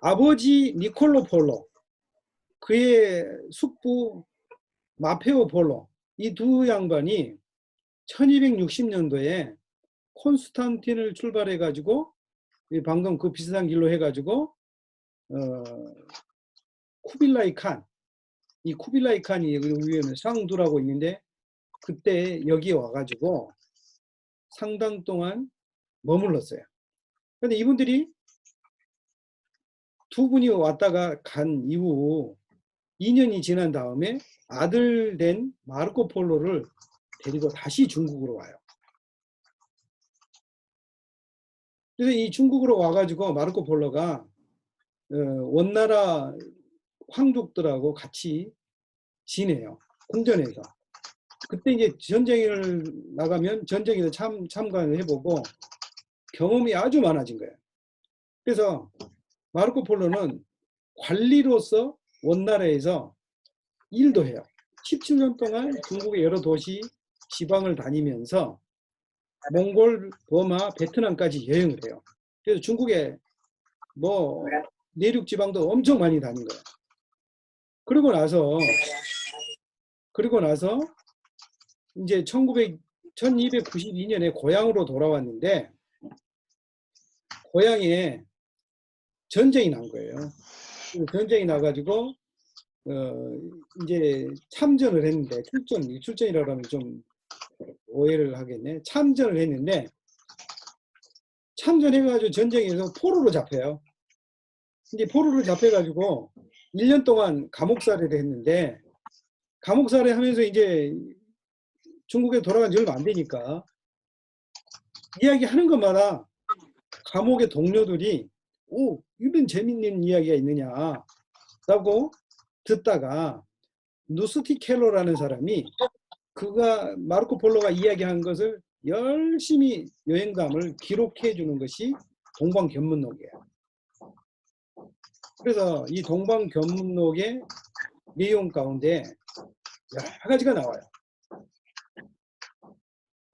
아버지 니콜로 폴로, 그의 숙부 마페오 폴로, 이 두 양반이 1260년도에 콘스탄틴을 출발해 가지고 방금 그 비슷한 길로 해 가지고 쿠빌라이 칸, 이 쿠빌라이 칸이 여기 위에 샹두라고 있는데 그때 여기에 와가지고 상당 동안 머물렀어요. 근데 이분들이 두 분이 왔다가 간 이후 2년이 지난 다음에 아들 된 마르코 폴로를 데리고 다시 중국으로 와요. 그래서 이 중국으로 와가지고 마르코 폴로가 원나라 황족들하고 같이 지내요. 궁전에서. 그때 이제 전쟁을 나가면 전쟁에도 참관을 해보고 경험이 아주 많아진 거예요. 그래서 마르코 폴로는 관리로서 원나라에서 일도 해요. 17년 동안 중국의 여러 도시, 지방을 다니면서 몽골, 버마, 베트남까지 여행을 해요. 그래서 중국에 뭐 내륙 지방도 엄청 많이 다닌 거예요. 그러고 나서 이제 1292년에 고향으로 돌아왔는데 고향에 전쟁이 난 거예요. 전쟁이 나가지고 이제 참전을 했는데 출전이라고 하면 좀 오해를 하겠네. 참전을 했는데 참전해가지고 전쟁에서 포로로 잡혀요. 이제 포로로 잡혀가지고 1년 동안 감옥살이를 했는데 감옥살이 하면서 이제 중국에 돌아간 지 얼마 안 되니까 이야기하는 것마다 감옥의 동료들이 오, 이런 재밌는 이야기가 있느냐 라고 듣다가 누스티 켈로라는 사람이 마르코 폴로가 이야기한 것을 열심히 여행담을 기록해 주는 것이 동방견문록이에요. 그래서 이 동방견문록의 내용 가운데 여러 가지가 나와요.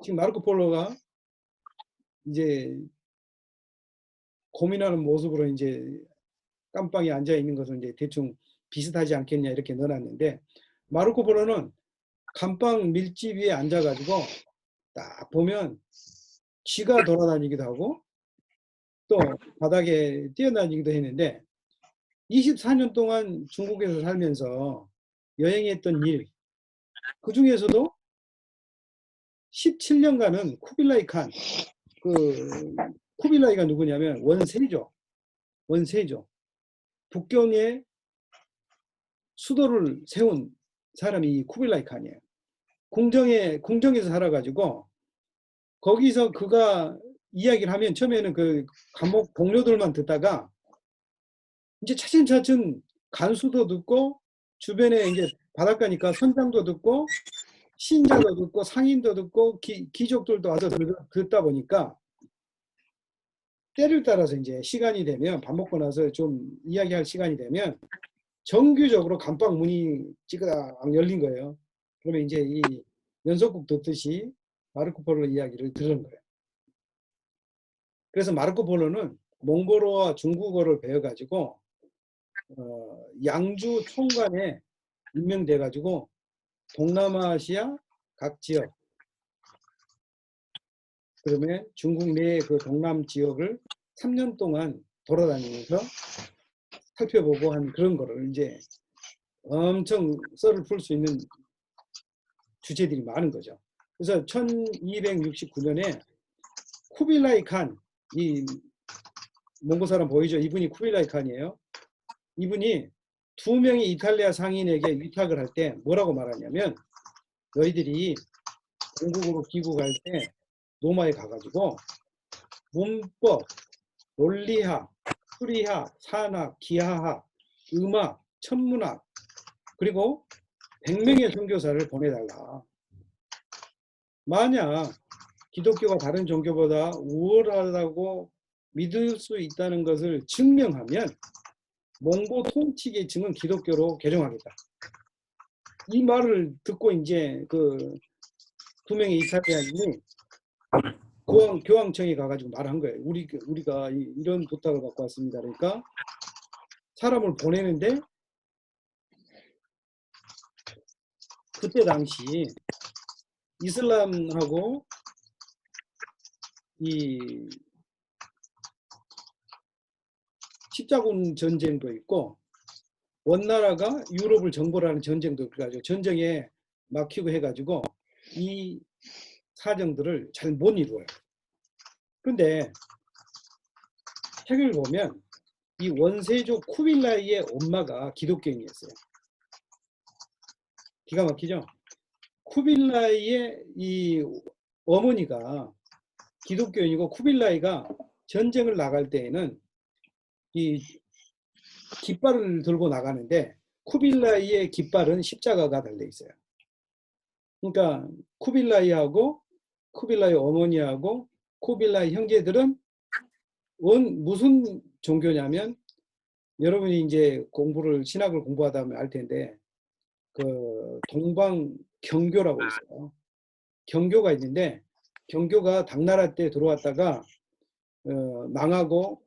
지금 마르코 폴로가 이제 고민하는 모습으로 이제 깜빵에 앉아 있는 것을 이제 대충 비슷하지 않겠냐 이렇게 넣어놨는데 마르코 폴로는 감방 밀집 위에 앉아가지고 딱 보면 쥐가 돌아다니기도 하고 또 바닥에 뛰어다니기도 했는데 24년 동안 중국에서 살면서 여행했던 일, 그 중에서도 17년간은 쿠빌라이 칸, 그 쿠빌라이가 누구냐면 원세죠. 북경에 수도를 세운 사람이 쿠빌라이 칸이에요. 궁정에서 살아가지고 거기서 그가 이야기를 하면 처음에는 그 감옥 동료들만 듣다가 이제 차츰차츰 간수도 듣고 주변에 이제 바닷가니까 선장도 듣고 신자도 듣고 상인도 듣고 귀족들도 와서 듣다 보니까 때를 따라서 이제 시간이 되면 밥 먹고 나서 좀 이야기할 시간이 되면 정규적으로 감방 문이 찌그당 열린 거예요. 그러면 이제 이 연속극 듣듯이 마르코 폴로 이야기를 들은 거예요. 그래서 마르코 폴로는 몽골어와 중국어를 배워가지고 양주 총관에 임명돼가지고 동남아시아 각 지역, 그러면 중국 내 그 동남 지역을 3년 동안 돌아다니면서 살펴보고 한 그런 거를 이제 엄청 썰을 풀 수 있는 주제들이 많은 거죠. 그래서 1269년에 쿠빌라이 칸, 이 몽고 사람 보이죠? 이분이 쿠빌라이 칸이에요. 이분이 2명의 이탈리아 상인에게 위탁을 할 때 뭐라고 말하냐면 너희들이 공국으로 귀국할 때 로마에 가가지고 문법, 논리학, 수리학, 산학, 기하학, 음악, 천문학 그리고 100명의 선교사를 보내달라. 만약 기독교가 다른 종교보다 우월하다고 믿을 수 있다는 것을 증명하면 몽고 통치 계층은 기독교로 개종하겠다. 이 말을 듣고 이제 그 2명의 이탈리아인이 교황청에 가가지고 말한 거예요. 우리가 이런 부탁을 받고 왔습니다. 그러니까 사람을 보내는데 그때 당시 이슬람하고 이 십자군 전쟁도 있고 원나라가 유럽을 정벌하는 전쟁도 그래가지고 전쟁에 막히고 해가지고 이 사정들을 잘 못 이루어요. 그런데 책을 보면 이 원세조 쿠빌라이의 엄마가 기독교인이었어요. 기가 막히죠? 쿠빌라이의 이 어머니가 기독교인이고 쿠빌라이가 전쟁을 나갈 때에는 이 깃발을 들고 나가는데 쿠빌라이의 깃발은 십자가가 달려 있어요. 그러니까 쿠빌라이하고 쿠빌라이 어머니하고 쿠빌라이 형제들은 무슨 종교냐면 여러분이 이제 신학을 공부하다 보면 알 텐데 그 동방 경교라고 있어요. 경교가 있는데 경교가 당나라 때 들어왔다가 망하고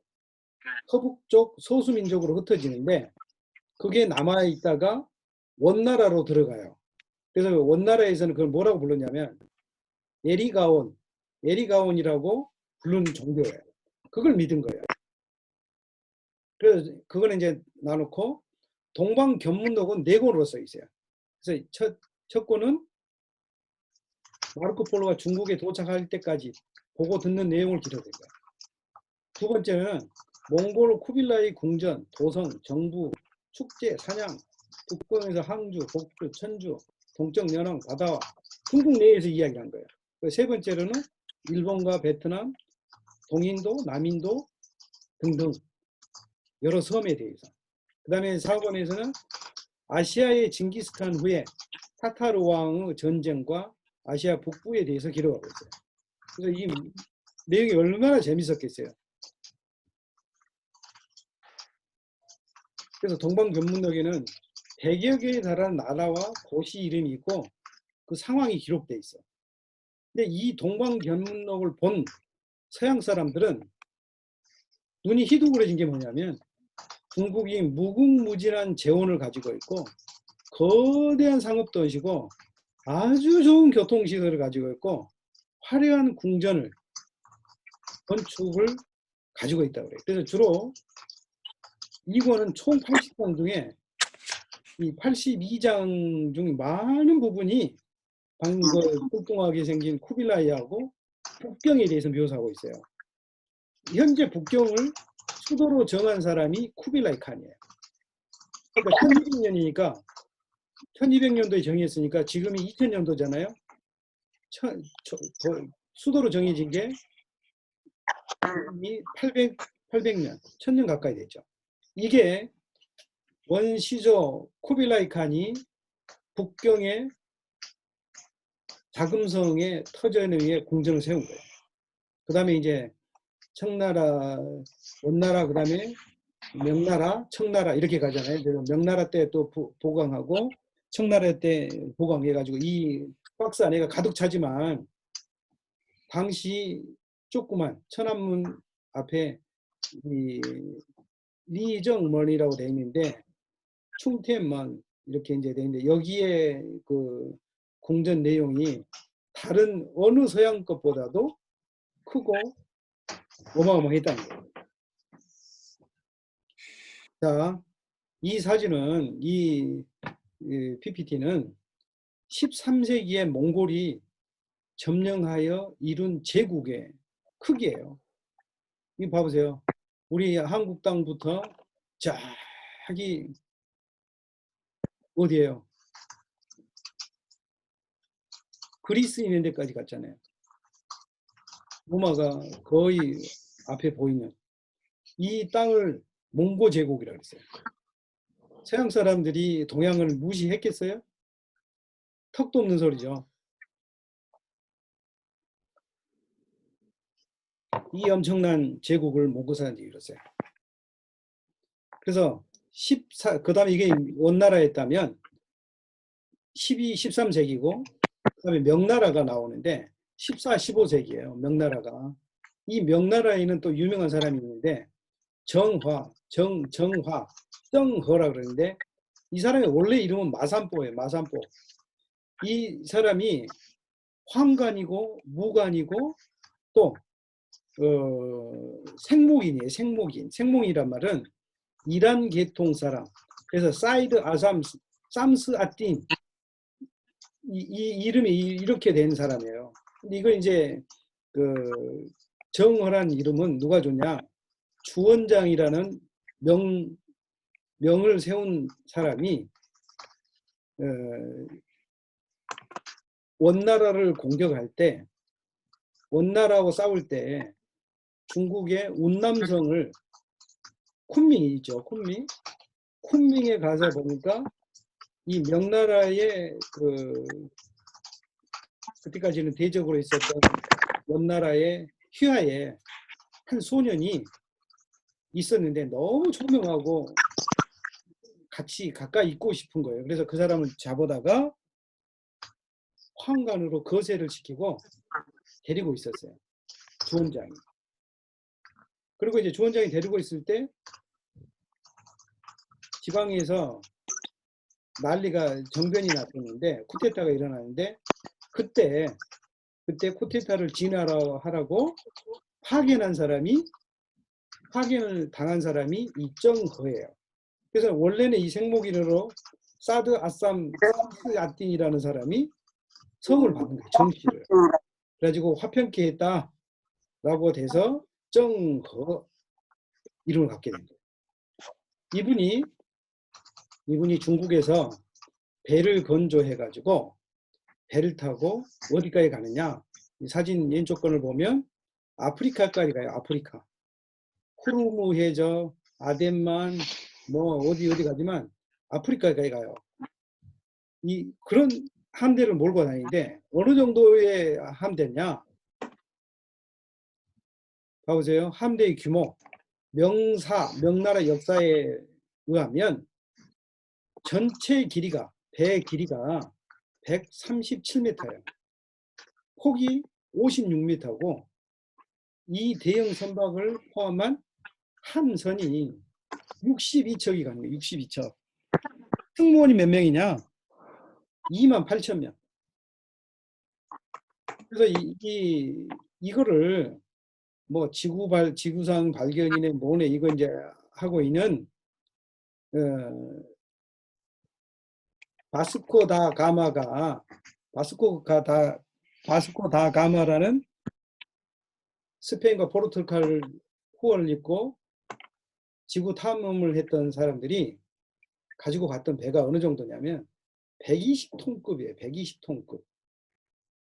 서북 쪽 소수민족으로 흩어지는데 그게 남아있다가 원나라로 들어가요. 그래서 원나라에서는 그걸 뭐라고 불렀냐면 에리가온이라고 부르는 종교예요. 그걸 믿은 거예요. 그래서 그거는 이제 놔놓고 동방견문록은 4권으로 써 있어요. 그래서 첫 권은 마르코 폴로가 중국에 도착할 때까지 보고 듣는 내용을 기록한 거예요. 두 번째는 몽골 쿠빌라이 궁전, 도성, 정부, 축제, 사냥, 북경에서 항주, 복주, 천주, 동쪽 연왕, 바다와 중국 내에서 이야기한 거예요. 세 번째로는 일본과 베트남, 동인도, 남인도 등등 여러 섬에 대해서. 그 다음에 4권에서는 아시아의 징기스칸 후에 타타르 왕의 전쟁과 아시아 북부에 대해서 기록하고 있어요. 그래서 이 내용이 얼마나 재밌었겠어요. 그래서 동방견문록에는 100여 개에 달하는 나라와 도시 이름이 있고 그 상황이 기록돼 있어. 근데 이 동방견문록을 본 서양 사람들은 눈이 희둥그레진 게 뭐냐면 중국이 무궁무진한 재원을 가지고 있고 거대한 상업도시고 아주 좋은 교통시설을 가지고 있고 화려한 궁전을 건축을 가지고 있다고 그래요. 그래서 주로 이권은 총 80장 중에 이 82장 중 많은 부분이 방금 그 뚱뚱하게 생긴 쿠빌라이하고 북경에 대해서 묘사하고 있어요. 현재 북경을 수도로 정한 사람이 쿠빌라이 칸이에요. 그러니까 1200년이니까 1200년도에 정했으니까 지금이 2000년도잖아요. 수도로 정해진 게 800년, 1000년 가까이 됐죠. 이게 원시조 쿠빌라이 칸이 북경의 자금성의 터전에 의해 궁전을 세운 거예요. 그 다음에 이제 청나라, 원나라, 그 다음에 명나라, 청나라 이렇게 가잖아요. 그래서 명나라 때 또 보강하고 청나라 때 보강해가지고 이 박스 안에가 가득 차지만 당시 조그만 천안문 앞에 이 리정먼이라고 되어 있는데 충태만 이렇게 이제 되어 있는데 여기에 그 궁전 내용이 다른 어느 서양 것보다도 크고 어마어마했다는 거예요. 자, 이 사진은 이 PPT는 13세기에 몽골이 점령하여 이룬 제국의 크기예요. 이거 봐보세요. 우리 한국 땅부터 저기 어디예요? 그리스 있는 데까지 갔잖아요. 로마가 거의 앞에 보이는 이 땅을 몽고 제국이라고 했어요. 서양 사람들이 동양을 무시했겠어요? 턱도 없는 소리죠. 이 엄청난 제국을 몽고 사람들이 이뤘어요. 그래서 그 다음에 이게 원나라였다면 12, 13세기고 그 다음에 명나라가 나오는데 14, 15세기예요. 명나라가. 이 명나라에는 또 유명한 사람이 있는데 정화, 정허라 그러는데 이 사람의 원래 이름은 마산뽀예요. 마산뽀. 이 사람이 황관이고 무관이고 또 생목인이에요. 생목인. 생목이란 말은 이란 계통 사람. 그래서 사이드 아삼 삼스 아틴 이 이름이 이렇게 된 사람이에요. 근데 이거 이제 그 정허란 이름은 누가 줬냐? 주원장이라는 명을 세운 사람이 원나라를 공격할 때 원나라하고 싸울 때 중국의 운남성을 쿤밍이 있죠. 쿤밍에 가서 보니까 이 명나라의 그때까지는 대적으로 있었던 원나라의 휘하에 한 소년이 있었는데 너무 총명하고 같이 가까이 있고 싶은 거예요. 그래서 그 사람을 잡아다가 황관으로 거세를 시키고 데리고 있었어요. 주원장이. 그리고 이제 주원장이 데리고 있을 때 지방에서 난리가 정변이 났었는데 쿠데타가 일어나는데 그때 쿠데타를 진화하라고 파견을 당한 사람이 이정허예요. 그래서 원래는 이 생목인으로 사드 아삼 삼스 아틴이라는 사람이 성을 받은 거예요. 정씨를. 그래가지고 화평케 했다라고 돼서 정허 이름을 갖게 된 거예요. 이분이 중국에서 배를 건조해가지고 배를 타고 어디까지 가느냐? 이 사진 왼쪽 건을 보면 아프리카까지 가요. 아프리카. 후르무 해저, 아덴만, 뭐 어디 가지만 아프리카까지 가요. 그런 함대를 몰고 다니는데 어느 정도의 함대냐? 봐보세요. 함대의 규모. 명나라 역사에 의하면 전체 길이가, 배 길이가 137m예요. 폭이 56m고 이 대형 선박을 포함한 한 선이 62척이 가는 거예요. 62척. 승무원이 몇 명이냐? 28,000명. 그래서 이거를 뭐 지구상 발견이네 뭐네 이거 이제 하고 있는 바스코 다 가마라는 스페인과 포르투갈 후원을 입고 지구 탐험을 했던 사람들이 가지고 갔던 배가 어느 정도냐면 120톤급이에요. 120톤급.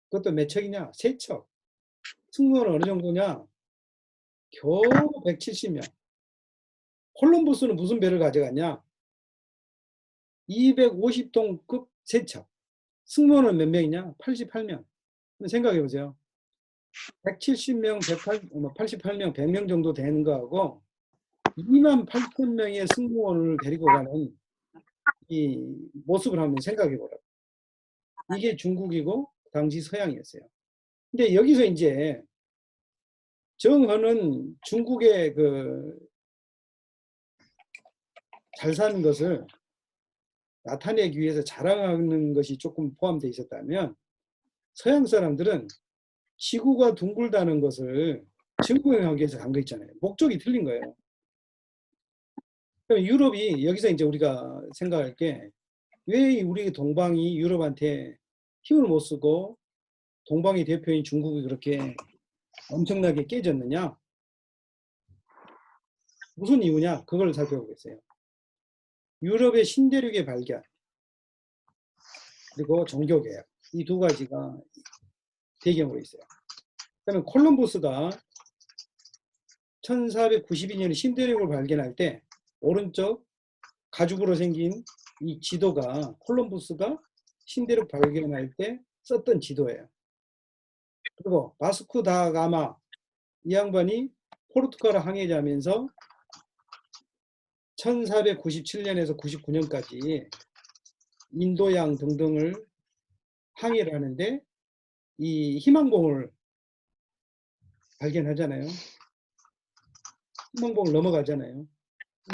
그것도 몇 척이냐? 3척. 승무원은 어느 정도냐? 겨우 170명. 콜럼버스는 무슨 배를 가져갔냐? 250톤급 3척. 승무원은 몇 명이냐? 88명. 생각해 보세요. 170명, 88명, 100명 정도 되는 거하고 28,000명의 승무원을 데리고 가는 이 모습을 한번 생각해 보라고. 이게 중국이고 당시 서양이었어요. 근데 여기서 이제 정헌은 중국의 잘 사는 것을 나타내기 위해서 자랑하는 것이 조금 포함되어 있었다면 서양 사람들은 지구가 둥글다는 것을 증명하기 위해서 간 거 있잖아요. 목적이 틀린 거예요. 그럼 유럽이 여기서 이제 우리가 생각할 게 왜 우리 동방이 유럽한테 힘을 못 쓰고 동방의 대표인 중국이 그렇게 엄청나게 깨졌느냐? 무슨 이유냐? 그걸 살펴보겠어요. 유럽의 신대륙의 발견 그리고 종교개혁 이 두 가지가 배경으로 있어요. 그러면 콜럼버스가 1492년에 신대륙을 발견할 때 오른쪽 가죽으로 생긴 이 지도가 콜럼버스가 신대륙 발견할 때 썼던 지도예요. 그리고 바스코 다 가마 이 양반이 포르투갈 항해자면서 1497년에서 99년까지 인도양 등등을 항해를 하는데 이 희망봉을 발견하잖아요. 희망봉을 넘어가잖아요.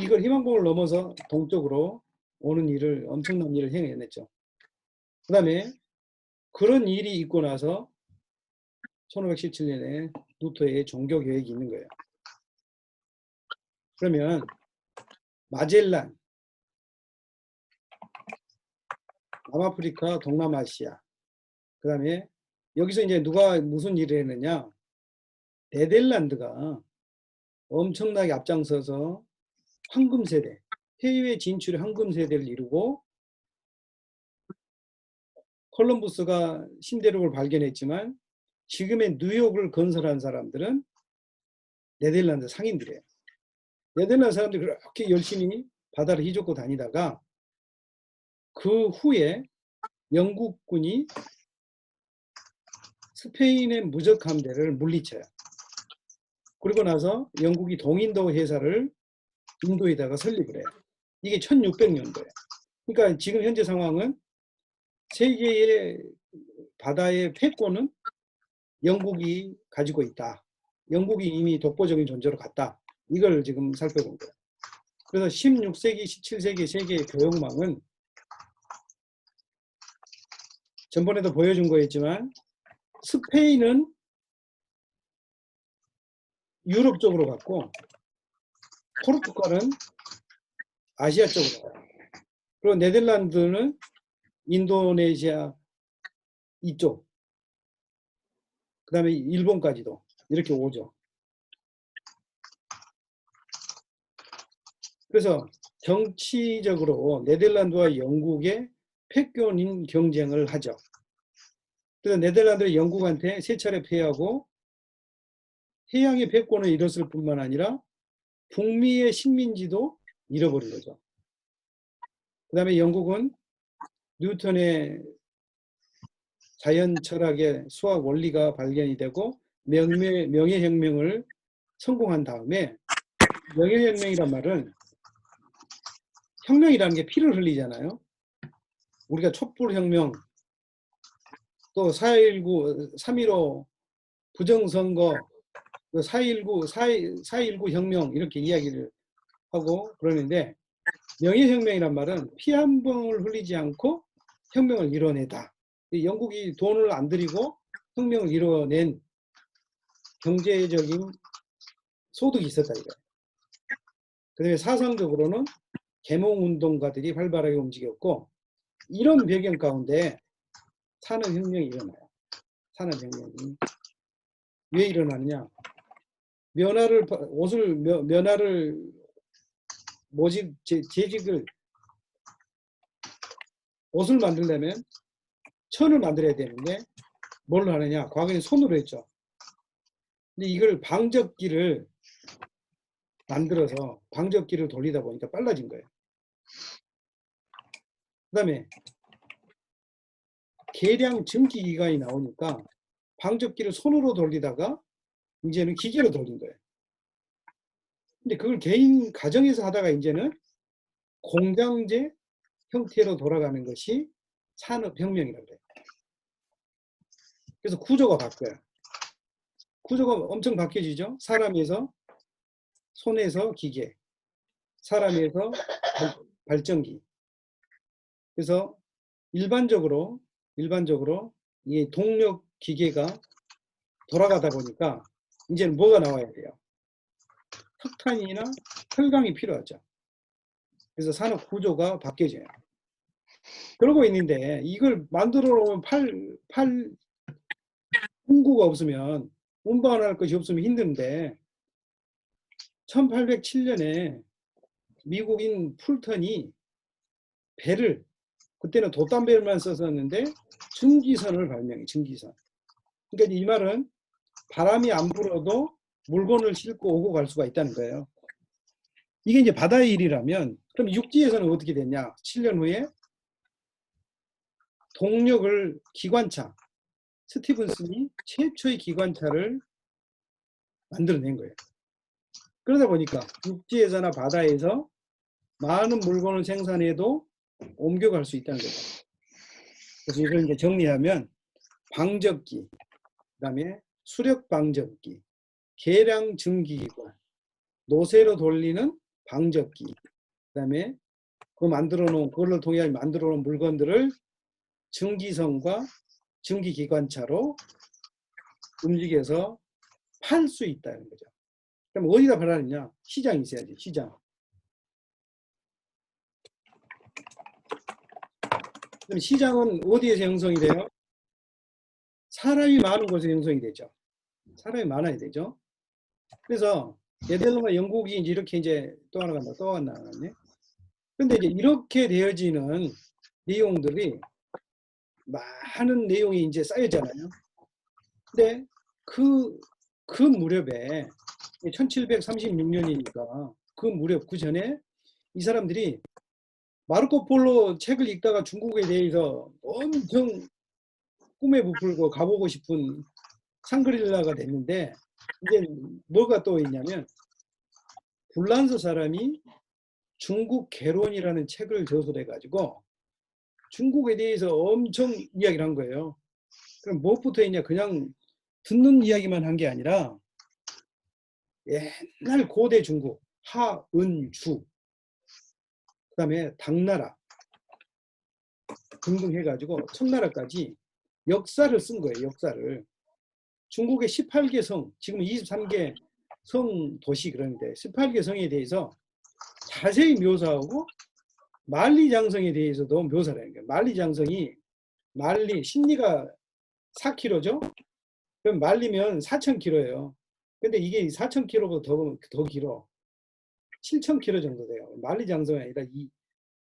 이걸 희망봉을 넘어서 동쪽으로 오는 일을 엄청난 일을 행해냈죠. 그 다음에 그런 일이 있고 나서 1517년에 루터의 종교 계획이 있는 거예요. 그러면 마젤란, 남아프리카, 동남아시아 그 다음에 여기서 이제 누가 무슨 일을 했느냐 네덜란드가 엄청나게 앞장서서 황금세대 해외 진출의 황금세대를 이루고 콜럼버스가 신대륙을 발견했지만 지금의 뉴욕을 건설한 사람들은 네덜란드 상인들이에요. 네덜란드 사람들이 그렇게 열심히 바다를 휘젓고 다니다가 그 후에 영국군이 스페인의 무적 함대를 물리쳐요. 그리고 나서 영국이 동인도 회사를 인도에다가 설립을 해요. 이게 1600년도예요. 그러니까 지금 현재 상황은 세계의 바다의 패권은 영국이 가지고 있다. 영국이 이미 독보적인 존재로 갔다. 이걸 지금 살펴본 거예요. 그래서 16세기, 17세기 세계의 교역망은 전번에도 보여준 거였지만 스페인은 유럽 쪽으로 갔고 포르투갈은 아시아 쪽으로 가요. 그리고 네덜란드는 인도네시아 이쪽 그 다음에 일본까지도 이렇게 오죠. 그래서 정치적으로 네덜란드와 영국의 패권인 경쟁을 하죠. 그래서 네덜란드는 영국한테 세 차례 패하고 해양의 패권을 잃었을 뿐만 아니라 북미의 식민지도 잃어버린 거죠. 그 다음에 영국은 뉴턴의 자연 철학의 수학 원리가 발견이 되고 명예혁명을 성공한 다음에 명예혁명이란 말은 혁명이라는 게 피를 흘리잖아요. 우리가 촛불혁명 또 4.19, 3.15 부정선거 4.19 혁명 이렇게 이야기를 하고 그러는데 명예혁명이란 말은 피 한 방울 흘리지 않고 혁명을 이뤄내다. 이 영국이 돈을 안 들이고 혁명을 이뤄낸 경제적인 소득이 있었다 이거예요. 그다음에 사상적으로는 계몽운동가들이 활발하게 움직였고 이런 배경 가운데 산업혁명이 일어나요. 산업혁명이 왜 일어나느냐? 면화를 모집 재직을 옷을 만들려면 천을 만들어야 되는데 뭘로 하느냐? 과거에 손으로 했죠. 근데 이걸 방적기를 만들어서 방적기를 돌리다 보니까 빨라진 거예요. 그 다음에 계량 증기기관이 나오니까 방적기를 손으로 돌리다가 이제는 기계로 돌린 거예요. 근데 그걸 개인 가정에서 하다가 이제는 공장제 형태로 돌아가는 것이 산업혁명이라고 그래요. 그래서 구조가 바뀌어요. 구조가 엄청 바뀌어지죠. 사람에서 손에서 기계, 사람에서 발전기. 그래서 일반적으로 이 동력 기계가 돌아가다 보니까 이제는 뭐가 나와야 돼요? 석탄이나 철강이 필요하죠. 그래서 산업 구조가 바뀌어져요. 그러고 있는데 이걸 만들어 놓으면 팔 공구가 없으면 운반할 것이 없으면 힘든데 1807년에 미국인 풀턴이 배를 그때는 돛담배만 썼었는데 증기선을 발명해. 증기선. 그러니까 이 말은 바람이 안 불어도 물건을 싣고 오고 갈 수가 있다는 거예요. 이게 이제 바다의 일이라면 그럼 육지에서는 어떻게 됐냐? 7년 후에 동력을 기관차, 스티븐슨이 최초의 기관차를 만들어낸 거예요. 그러다 보니까 육지에서나 바다에서 많은 물건을 생산해도 옮겨갈 수 있다는 거죠. 그래서 이걸 이제 정리하면 방적기, 그다음에 수력 방적기, 계량 증기기관, 노쇠로 돌리는 방적기, 그다음에 그걸로 통해 만들어 놓은 물건들을 증기선과 증기기관차로 움직여서 팔 수 있다는 거죠. 그럼 어디다 팔았느냐? 시장이 있어야지, 시장. 그럼 시장은 어디에서 형성이 돼요? 사람이 많은 곳에 형성이 되죠. 사람이 많아야 되죠. 그래서 네덜란드와 영국이 이제 이렇게 이제 또 하나 간다, 또 하나 나갔네. 근데 이제 이렇게 되어지는 내용들이 많은 내용이 이제 쌓였잖아요. 근데 그 무렵에 1736년이니까 그 무렵 그 전에 이 사람들이 마르코 폴로 책을 읽다가 중국에 대해서 엄청 꿈에 부풀고 가보고 싶은 샹그릴라가 됐는데 이제 뭐가 또 있냐면 불란서 사람이 중국 개론이라는 책을 저술해 가지고 중국에 대해서 엄청 이야기를 한 거예요. 그럼 무엇부터 했냐? 그냥 듣는 이야기만 한 게 아니라 옛날 고대 중국 하은주 그다음에 당나라 등등 해가지고 청나라까지 역사를 쓴 거예요. 역사를. 중국의 18개 성, 지금 23개 성 도시 그런데 18개 성에 대해서 자세히 묘사하고 만리장성에 대해서도 묘사를 하는 거예요. 만리장성이 신리가 4km죠? 그럼 만리면 4,000km예요. 근데 이게 4,000km보다 더 길어. 7,000km 정도 돼요. 만리장성이 아니라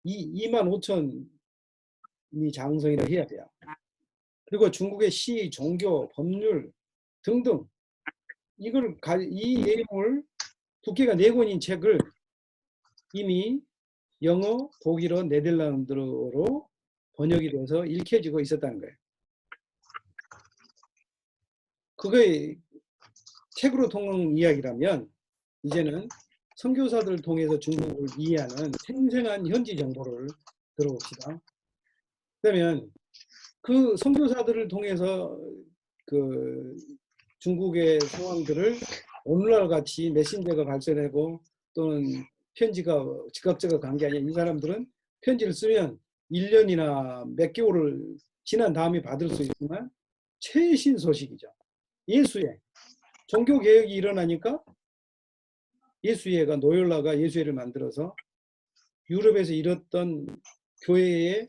25,000이 장성이라 해야 돼요. 그리고 중국의 시, 종교, 법률 등등 이 내용을 두께가 4권인 책을 이미 영어, 독일어, 네덜란드어로 번역이 돼서 읽혀지고 있었다는 거예요. 그게 책으로 통한 이야기라면 이제는 선교사들을 통해서 중국을 이해하는 생생한 현지 정보를 들어봅시다. 그러면 그 선교사들을 통해서 그 중국의 상황들을 오늘날 같이 메신저가 발전하고 또는 편지가 즉각적으로 간 게 아니라 이 사람들은 편지를 쓰면 1년이나 몇 개월을 지난 다음에 받을 수 있지만 최신 소식이죠. 예수회. 종교개혁이 일어나니까 예수회가 노열라가 예수회를 만들어서 유럽에서 잃었던 교회의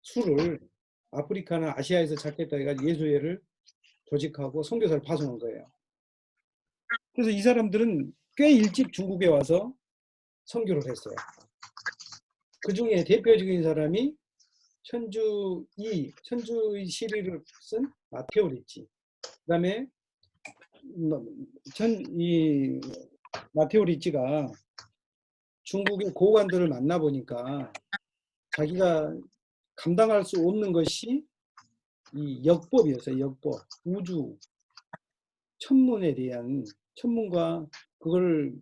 수를 아프리카나 아시아에서 찾겠다 해가지고 예수회를 조직하고 선교사를 파송한 거예요. 그래서 이 사람들은 꽤 일찍 중국에 와서 선교를 했어요. 그 중에 대표적인 사람이 천주의 시리를 쓴 마테오 리치. 그 다음에 이 마테오 리치가 중국의 고관들을 만나보니까 자기가 감당할 수 없는 것이 이 역법이었어요. 역법. 우주, 천문에 대한 천문과 그걸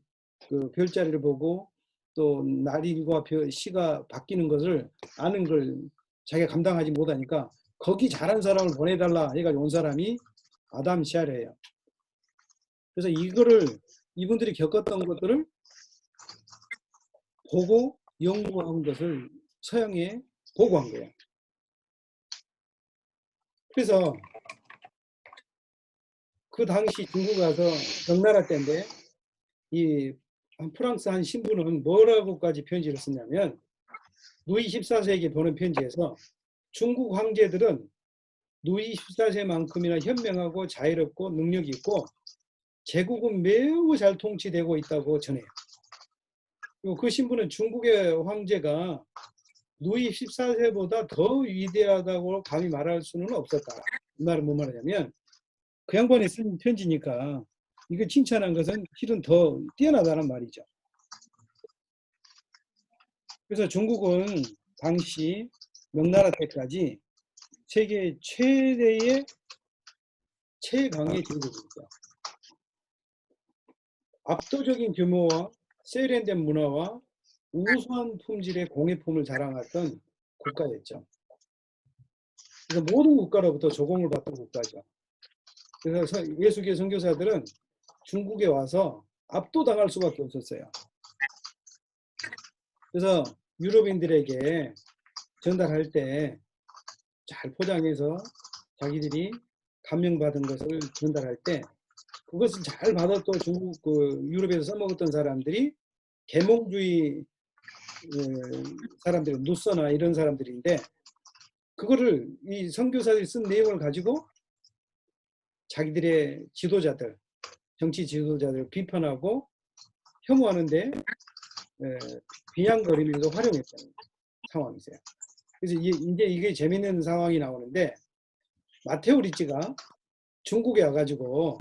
그 별자리를 보고 또 날일과 시가 바뀌는 것을 아는 걸 자기가 감당하지 못하니까 거기 잘한 사람을 보내달라 해가지고 온 사람이 아담 시아르예요. 그래서 이분들이 겪었던 것들을 보고 연구한 것을 서양에 보고한 거예요. 그래서 그 당시 중국 가서 명나라 때인데 이 프랑스 한 신부는 뭐라고까지 편지를 썼냐면 루이 14세에게 보낸 편지에서 중국 황제들은 루이 14세만큼이나 현명하고 자유롭고 능력이 있고 제국은 매우 잘 통치되고 있다고 전해요. 그리고 그 신부는 중국의 황제가 루이 14세보다 더 위대하다고 감히 말할 수는 없었다. 이 말은 뭔 말이냐면 그 양반이 쓴 편지니까 이거 칭찬한 것은 실은 더 뛰어나다는 말이죠. 그래서 중국은 당시 명나라 때까지 세계 최대의 최강의 제국이죠. 압도적인 규모와 세련된 문화와 우수한 품질의 공예품을 자랑했던 국가였죠. 그래서 모든 국가로부터 조공을 받던 국가죠. 그래서 예수계 선교사들은 중국에 와서 압도당할 수밖에 없었어요. 그래서 유럽인들에게 전달할 때 잘 포장해서 자기들이 감명받은 것을 전달할 때 그것을 잘 받아 또 중국 그 유럽에서 써먹었던 사람들이 계몽주의 사람들, 누서나 이런 사람들인데 그거를 이 선교사들이 쓴 내용을 가지고 자기들의 지도자들, 정치 지도자들을 비판하고 혐오하는데 비양거리면서 활용했던 상황이세요. 그래서 이제 이게 재밌는 상황이 나오는데 마테오 리치가 중국에 와가지고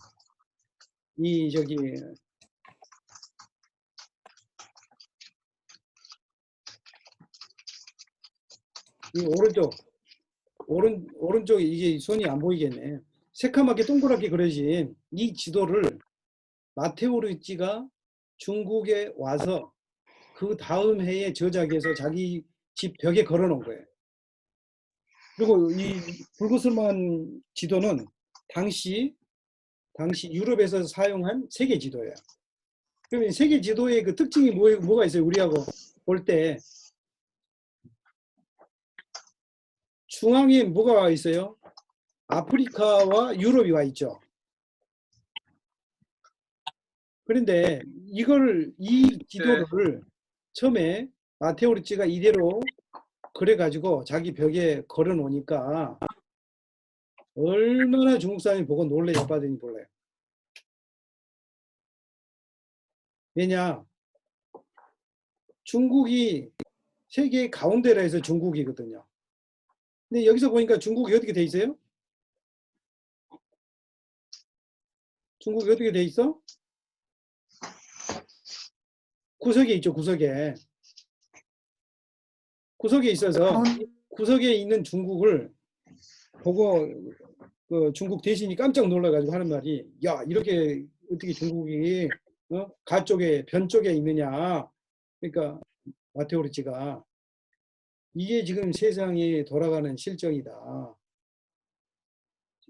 이 오른쪽에 이게 손이 안 보이겠네. 새카맣게 동그랗게 그려진 이 지도를 마테오 리치가 중국에 와서 그 다음 해에 저작해서 자기 집 벽에 걸어놓은 거예요. 그리고 이 불그스름한 지도는 당시 유럽에서 사용한 세계 지도예요. 그러면 세계 지도의 그 특징이 뭐가 있어요? 우리하고 볼 때 중앙에 뭐가 와 있어요? 아프리카와 유럽이 와 있죠. 그런데 이 지도를 처음에 마테오 리치가 이대로 그래가지고 자기 벽에 걸어 놓으니까 얼마나 중국 사람이 보고 놀래 자빠지는지 몰라요. 왜냐? 중국이 세계의 가운데라 해서 중국이거든요. 근데 여기서 보니까 중국이 어떻게 돼 있어요? 중국이 어떻게 돼 있어? 구석에 있죠, 구석에. 구석에 있어서 구석에 있는 중국을 보고 그 중국 대신이 깜짝 놀라가지고 하는 말이 야, 이렇게 어떻게 중국이 가 쪽에, 변 쪽에 있느냐. 그러니까 마테오 리치가 이게 지금 세상이 돌아가는 실정이다.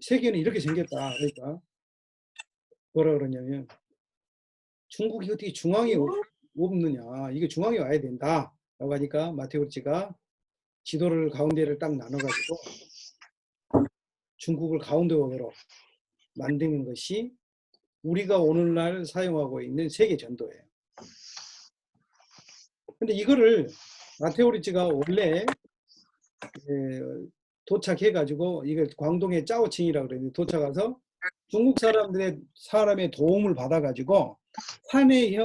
세계는 이렇게 생겼다. 그러니까 뭐라 그러냐면 중국이 어떻게 중앙에 없느냐. 이게 중앙에 와야 된다. 라고 하니까 마테오리치가 지도를 가운데를 딱 나눠가지고 중국을 가운데로 만드는 것이 우리가 오늘날 사용하고 있는 세계 전도예요. 근데 이거를 마테오리치가 원래 도착해가지고 이걸 광동의 짜오칭이라고 그러는데 도착해서 중국 사람의 도움을 받아가지고 산의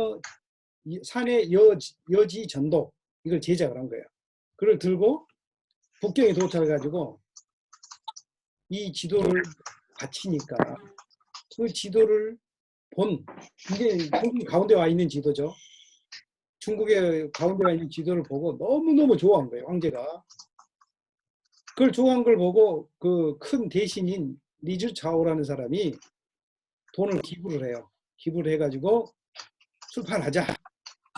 여지 전도 이걸 제작을 한 거예요. 그걸 들고 북경에 도착해가지고 이 지도를 바치니까 그 지도를 이게 중국 가운데 와 있는 지도죠. 중국의 가운데 와 있는 지도를 보고 너무너무 좋아한 거예요, 황제가. 그걸 좋아한 걸 보고 그 큰 대신인 리즈 차오라는 사람이 돈을 기부를 해요. 기부를 해가지고 출판하자.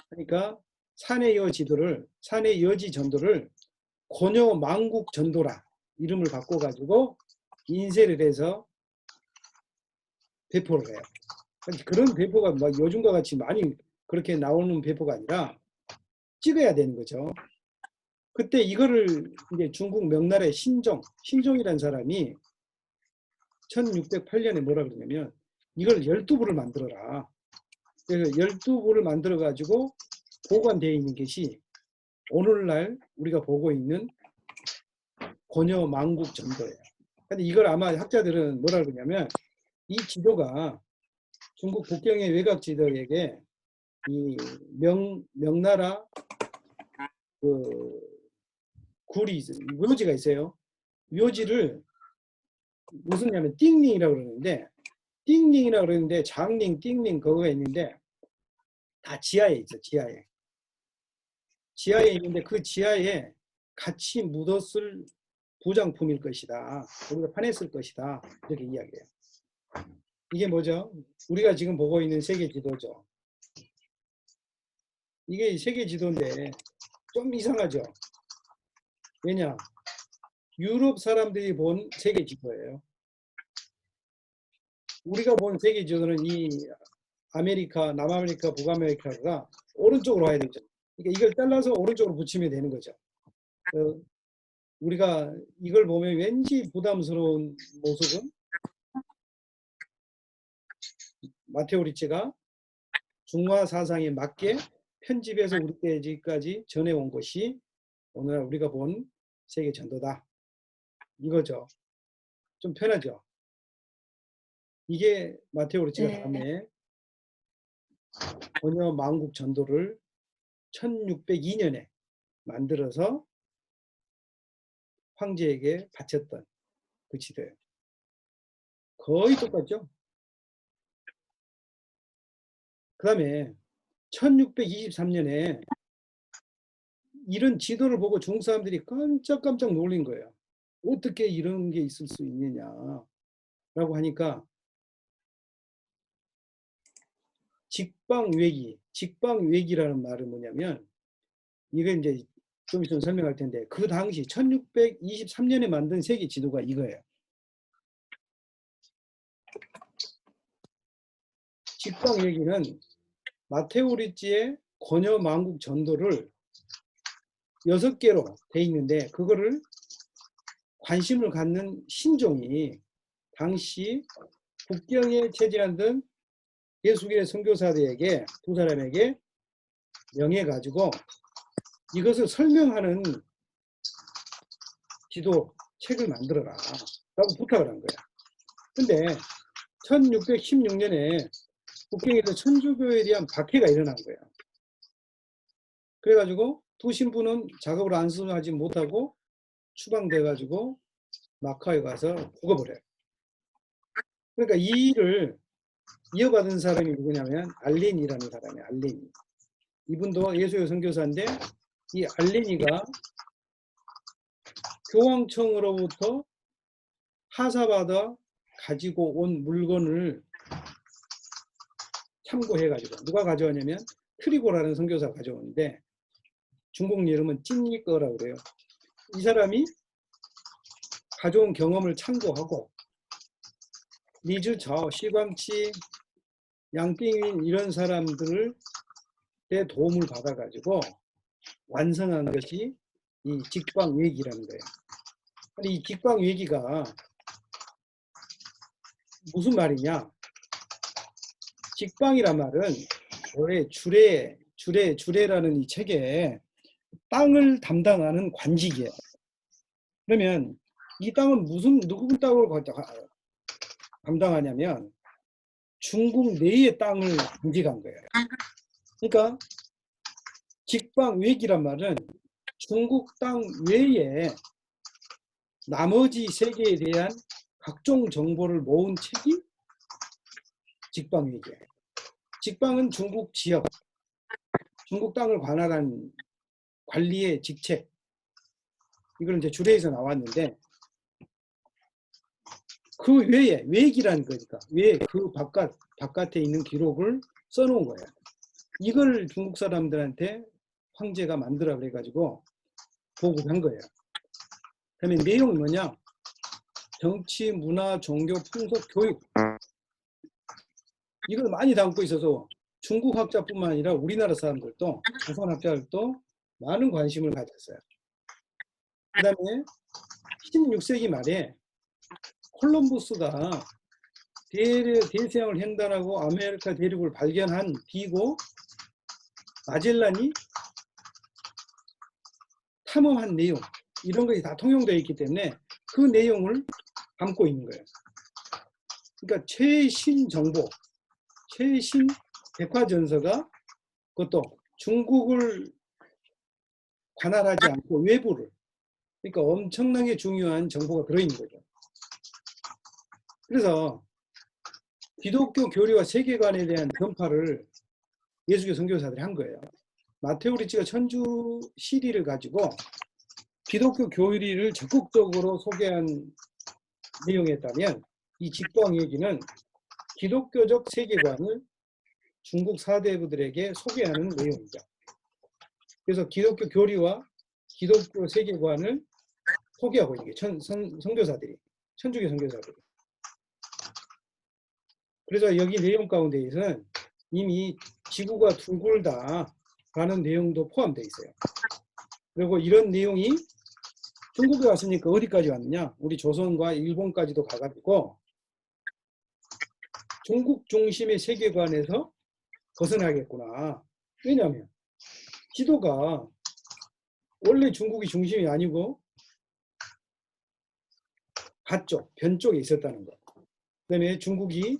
그러니까 산의 여지 전도를 고려 망국 전도라 이름을 바꿔가지고 인쇄를 해서 배포를 해요. 그런 배포가 막 요즘과 같이 많이 그렇게 나오는 배포가 아니라 찍어야 되는 거죠. 그때 이거를 이제 중국 명나라의 신종이라는 사람이 1608년에 뭐라 그러냐면 이걸 12부를 만들어라. 그래서 12부를 만들어 가지고 보관되어 있는 것이 오늘날 우리가 보고 있는 고려 망국 전도예요. 근데 이걸 아마 학자들은 뭐라 그러냐면 이 지도가 중국 북경의 외곽지도에게 이 명나라 그 묘지가 있어요. 묘지를 무슨냐면 띵링이라고 그러는데 장링, 띵링 그거가 있는데 다 지하에 있어. 지하에 있는데 그 지하에 같이 묻었을 부장품일 것이다. 우리가 파냈을 것이다. 이렇게 이야기해요. 이게 뭐죠? 우리가 지금 보고 있는 세계 지도죠. 이게 세계 지도인데 좀 이상하죠. 왜냐? 유럽 사람들이 본 세계 지도예요. 우리가 본 세계 지도는 이 남아메리카, 북아메리카가 오른쪽으로 와야 되죠. 그러니까 이걸 잘라서 오른쪽으로 붙이면 되는 거죠. 우리가 이걸 보면 왠지 부담스러운 모습은 마테오리치가 중화 사상에 맞게 편집해서 우리까지 전해온 것이 오늘 우리가 본 세계 전도다. 이거죠. 좀 편하죠. 이게 마테오리치가 네. 다음에 고려 망국 전도를 1602년에 만들어서 황제에게 바쳤던 그 지도예요. 거의 똑같죠. 그 다음에 1623년에 이런 지도를 보고 중국 사람들이 깜짝깜짝 놀린 거예요. 어떻게 이런 게 있을 수 있느냐라고 하니까 직방외기라는 말은 뭐냐면 이게 이제 좀 있으면 설명할 텐데 그 당시 1623년에 만든 세계 지도가 이거예요. 직방외기는 마테오리치의 고려 망국 전도를 6개로 돼 있는데 그거를 관심을 갖는 신종이 당시 북경에 체제하던 예수교의 선교사들에게 두 사람에게 명해가지고 이것을 설명하는 지도 책을 만들어라 라고 부탁을 한 거야. 근데 1616년에 북경에서 천주교에 대한 박해가 일어난 거야. 그래가지고 두 신부는 작업을 완수하지 못하고 추방돼가지고 마카오에 가서 죽어버려요. 그러니까 이 일을 이어받은 사람이 누구냐면 알린이라는 사람이에요. 알린. 이분도 예수교 선교사인데 이 알린이가 교황청으로부터 하사받아 가지고 온 물건을 참고해가지고 누가 가져왔냐면 트리고라는 선교사가 가져오는데 중국 이름은 찐니꺼라고 그래요. 이 사람이 가져온 경험을 참고하고 리즈 자오, 시광치, 양빙윈 이런 사람들을 도움을 받아가지고 완성한 것이 이 직방외기라는 거예요. 이 직방외기가 무슨 말이냐? 직방이란 말은 원래 주례라는 이 책에 땅을 담당하는 관직이에요. 그러면 이 땅은 누구 땅을 담당하냐면 중국 내의 땅을 관직한 거예요. 그러니까 직방외기란 말은 중국 땅 외에 나머지 세계에 대한 각종 정보를 모은 책이 직방외기예요. 직방은 중국 지역, 중국 땅을 관할한 관리의 직책. 이걸 이제 주례에서 나왔는데 그 외에 외기라는 거니까 그 바깥에 있는 기록을 써놓은 거예요. 이걸 중국 사람들한테 황제가 만들어 그래가지고 보급한 거예요. 그러면 내용이 뭐냐? 정치, 문화, 종교, 풍속, 교육 이걸 많이 담고 있어서 중국 학자뿐만 아니라 우리나라 사람들도 조선 학자들도 많은 관심을 가졌어요. 그 다음에 16세기 말에 콜럼버스가 대서양을 횡단하고 아메리카 대륙을 발견한 뒤고 마젤란이 탐험한 내용 이런 것이 다 통용되어 있기 때문에 그 내용을 담고 있는 거예요. 그러니까 최신 정보, 최신 백화전서가 그것도 중국을 관할하지 않고 외부를 그러니까 엄청나게 중요한 정보가 들어있는 거죠. 그래서 기독교 교리와 세계관에 대한 전파를 예수교 선교사들이 한 거예요. 마테오 리치가 천주 시리를 가지고 기독교 교리를 적극적으로 소개한 내용이었다면 이 직방 얘기는 기독교적 세계관을 중국 사대부들에게 소개하는 내용이죠. 그래서 기독교 교리와 기독교 세계관을 소개하고 있는 게 선교사들이, 천주교 선교사들이. 그래서 여기 내용 가운데에서는 이미 지구가 둥글다라는 내용도 포함되어 있어요. 그리고 이런 내용이 중국에 왔으니까 어디까지 왔느냐? 우리 조선과 일본까지도 가가지고 중국 중심의 세계관에서 벗어나겠구나. 왜냐하면 지도가 원래 중국이 중심이 아니고 가쪽, 변 쪽에 있었다는 것. 그다음에 중국이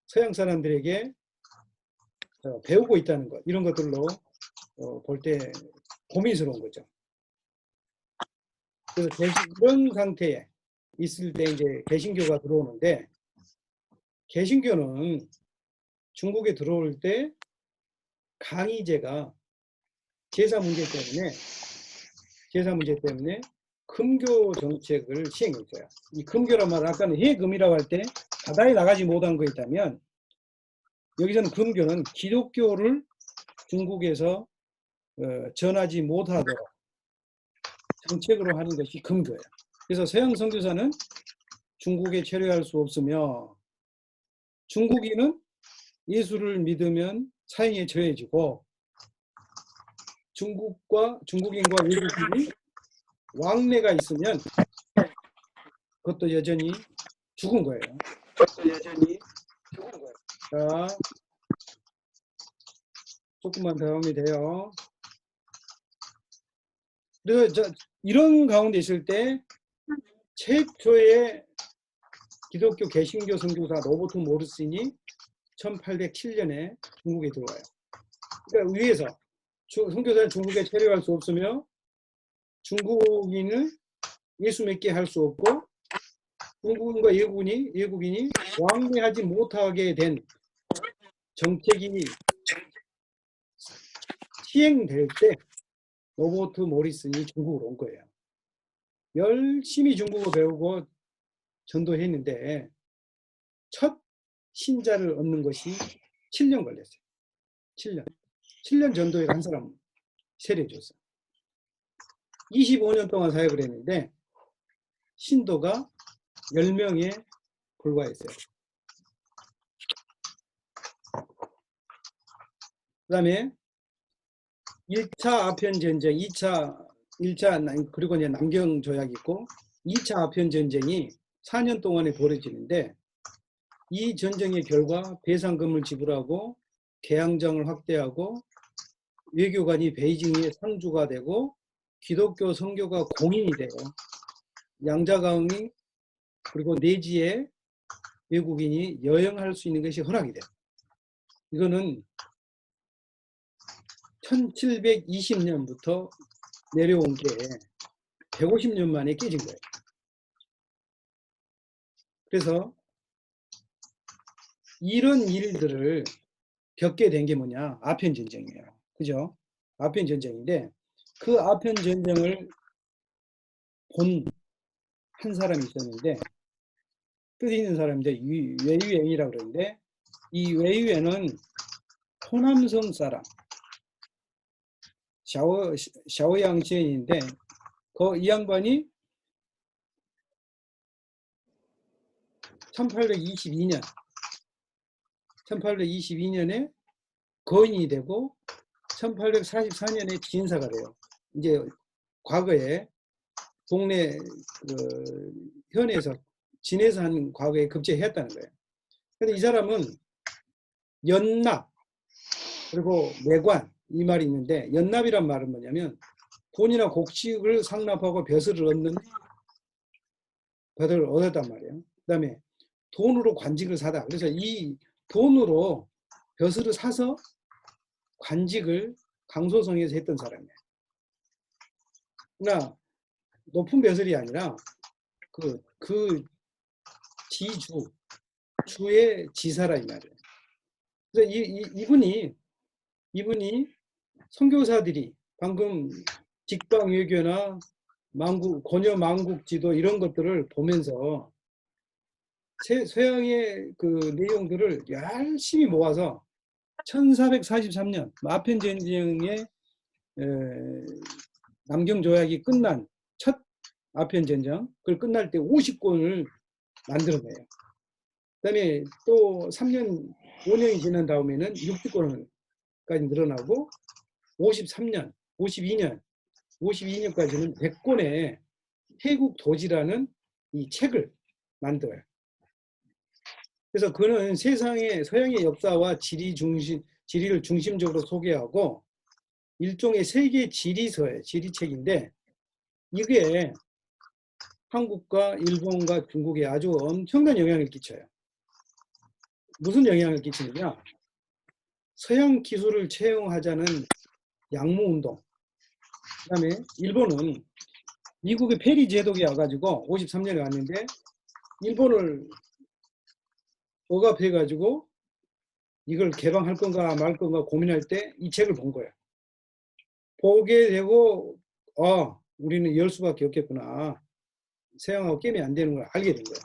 서양 사람들에게 배우고 있다는 것. 이런 것들로 볼 때 고민스러운 거죠. 그래서 이런 상태에 있을 때 이제 개신교가 들어오는데 개신교는 중국에 들어올 때 강희제가 제사 문제 때문에 금교 정책을 시행했어요. 이 금교란 말은 아까는 해금이라고 할 때 바다에 나가지 못한 거 있다면 여기서는 금교는 기독교를 중국에서 전하지 못하도록 정책으로 하는 것이 금교예요. 그래서 서양 선교사는 중국에 체류할 수 없으며 중국인은 예수를 믿으면 사형에 처해지고 중국인과 외국인이 왕래가 있으면 그것도 여전히 죽은 거예요. 자, 조금만 더 하면 돼요. 그래서 이런 가운데 있을 때 최초의 기독교 개신교 선교사 로버트 모르슨이 1807년에 중국에 들어와요. 그러니까 위에서 선교사는 중국에 체류할 수 없으며 중국인은 예수 믿게 할 수 없고 중국인과 외국인이 왕래하지 못하게 된 정책이 시행될 때 로버트 모리슨이 중국으로 온 거예요. 열심히 중국어 배우고 전도했는데 첫 신자를 얻는 것이 7년 걸렸어요. 7년 전도에 한 사람 세례줬어요. 25년 동안 사역을 했는데 신도가 10명에 불과했어요. 그 다음에 1차 아편 전쟁, 2차 그리고 이제 남경 조약이 있고 2차 아편 전쟁이 4년 동안에 벌어지는데 이 전쟁의 결과 배상금을 지불하고 개항장을 확대하고 외교관이 베이징의 상주가 되고 기독교 선교가 공인이 되고 양자가응이 그리고 내지에 외국인이 여행할 수 있는 것이 허락이 돼요. 이거는 1720년부터 내려온 게 150년 만에 깨진 거예요. 그래서 이런 일들을 겪게 된 게 뭐냐? 아편 전쟁이에요. 그죠? 아편 전쟁인데 그 아편 전쟁을 본 한 사람이 있었는데 뜻 있는 사람인데 웨이유엔이라고 그러는데 이 웨이유엔은 호남성 사람 샤오양시엔인데 이 양반이 1822년에 거인이 되고 1844년에 진사가 돼요. 이제 과거에 동네 현에서 진에서 한 과거에 급제했다는 거예요. 근데 이 사람은 연납 그리고 매관 이 말이 있는데 연납이란 말은 뭐냐면 돈이나 곡식을 상납하고 벼슬을 얻었단 말이에요. 그다음에 돈으로 관직을 사다. 그래서 이 돈으로 벼슬을 사서 관직을 강소성에서 했던 사람이에요. 그러나 높은 벼슬이 아니라 그 주의 지사라 이 말이에요. 그래서 이분이 선교사들이 방금 직방 외교나 권여 망국지도 이런 것들을 보면서 서양의 그 내용들을 열심히 모아서 1443년 아편 전쟁의 남경 조약이 끝난 첫 아편 전쟁 그걸 끝날 때 50권을 만들어내요. 그다음에 또 5년이 지난 다음에는 60권까지 늘어나고 52년, 52년까지는 100권의 태국도지라는 이 책을 만들어요. 그래서 그는 서양의 역사와 지리를 중심적으로 소개하고 일종의 세계 지리서예요. 지리책인데 이게 한국과 일본과 중국에 아주 엄청난 영향을 끼쳐요. 무슨 영향을 끼치느냐? 서양 기술을 채용하자는 양모운동. 그다음에 일본은 미국의 페리 제독이 와가지고 53년에 왔는데 일본을 억압해가지고 이걸 개방할 건가 말 건가 고민할 때 이 책을 본 거예요. 보게 되고 우리는 열 수밖에 없겠구나. 서양하고 게임이 안 되는 걸 알게 된 거예요.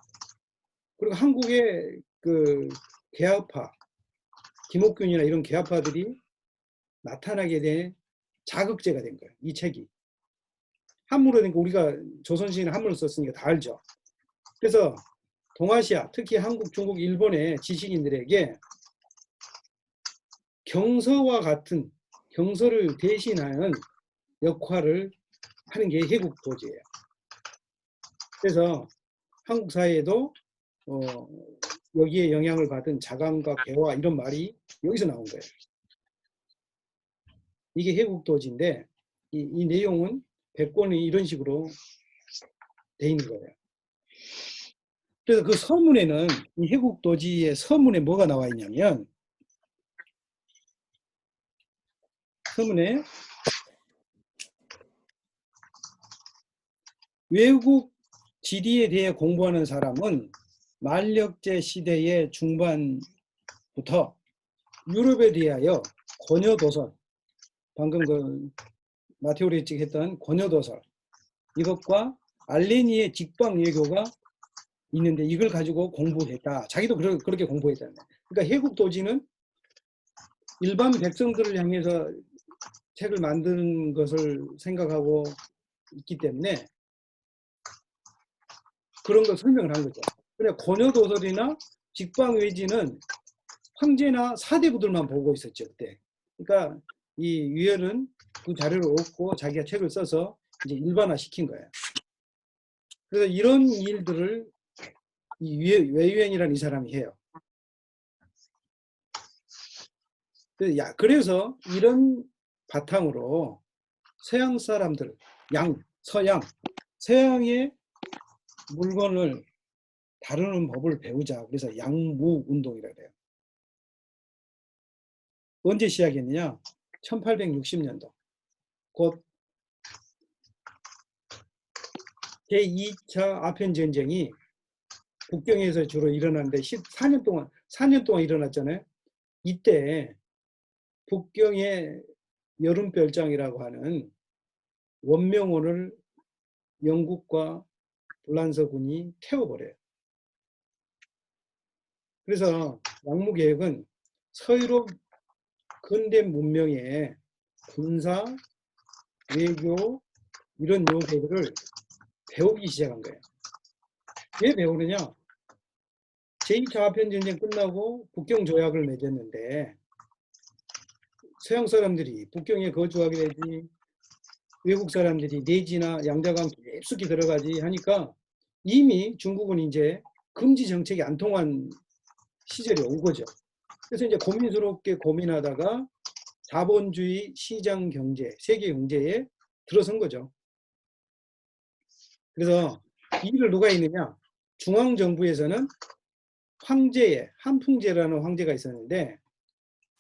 그리고 한국의 그 개화파, 김옥균이나 이런 개화파들이 나타나게 된 자극제가 된 거예요. 이 책이. 한문으로 된 거 우리가 조선시대는 한문을 썼으니까 다 알죠. 그래서 동아시아, 특히 한국, 중국, 일본의 지식인들에게 경서와 같은 경서를 대신하는 역할을 하는 게 해국도지예요. 그래서 한국 사회에도 여기에 영향을 받은 자강과 개화 이런 말이 여기서 나온 거예요. 이게 해국도지인데 이 내용은 100권이 이런 식으로 돼 있는 거예요. 그래서 그 서문에는 이 해국도지의 서문에 뭐가 나와 있냐면 서문에 외국 지리에 대해 공부하는 사람은 만력제 시대의 중반부터 유럽에 대하여 권여도설, 방금 그 마테오 레이치가 했던 권여도설 이것과 알레니의 직방 외교가 있는데 이걸 가지고 공부했다. 자기도 그렇게 공부했다. 그러니까 해국도지는 일반 백성들을 향해서 책을 만드는 것을 생각하고 있기 때문에 그런 걸 설명을 한 거죠. 그래 권여도설이나 직방외지는 황제나 사대부들만 보고 있었죠 그때. 그러니까 이 유엔은 그 자료를 얻고 자기가 책을 써서 이제 일반화 시킨 거예요. 그래서 이런 일들을 이 외유엔이라는 이 사람이 해요. 그래서 이런 바탕으로 서양 사람들, 서양의 물건을 다루는 법을 배우자. 그래서 양무 운동이라 그래요. 언제 시작했느냐? 1860년도. 곧 제2차 아편 전쟁이 북경에서 주로 일어났는데 4년 동안 일어났잖아요. 이때 북경의 여름별장이라고 하는 원명원을 영국과 불란서군이 태워버려요. 그래서 양무계획은 서유럽 근대 문명의 군사, 외교 이런 요소들을 배우기 시작한 거예요. 왜 배우느냐? 제2차 아편전쟁 끝나고 북경 조약을 맺었는데 서양 사람들이 북경에 거주하게 되지 외국 사람들이 내지나 양자강 깊숙이 들어가지 하니까 이미 중국은 이제 금지 정책이 안 통한 시절이 온 거죠. 그래서 이제 고민스럽게 고민하다가 자본주의 시장 경제, 세계 경제에 들어선 거죠. 그래서 이 일을 누가 했느냐? 중앙정부에서는 한풍제라는 황제가 있었는데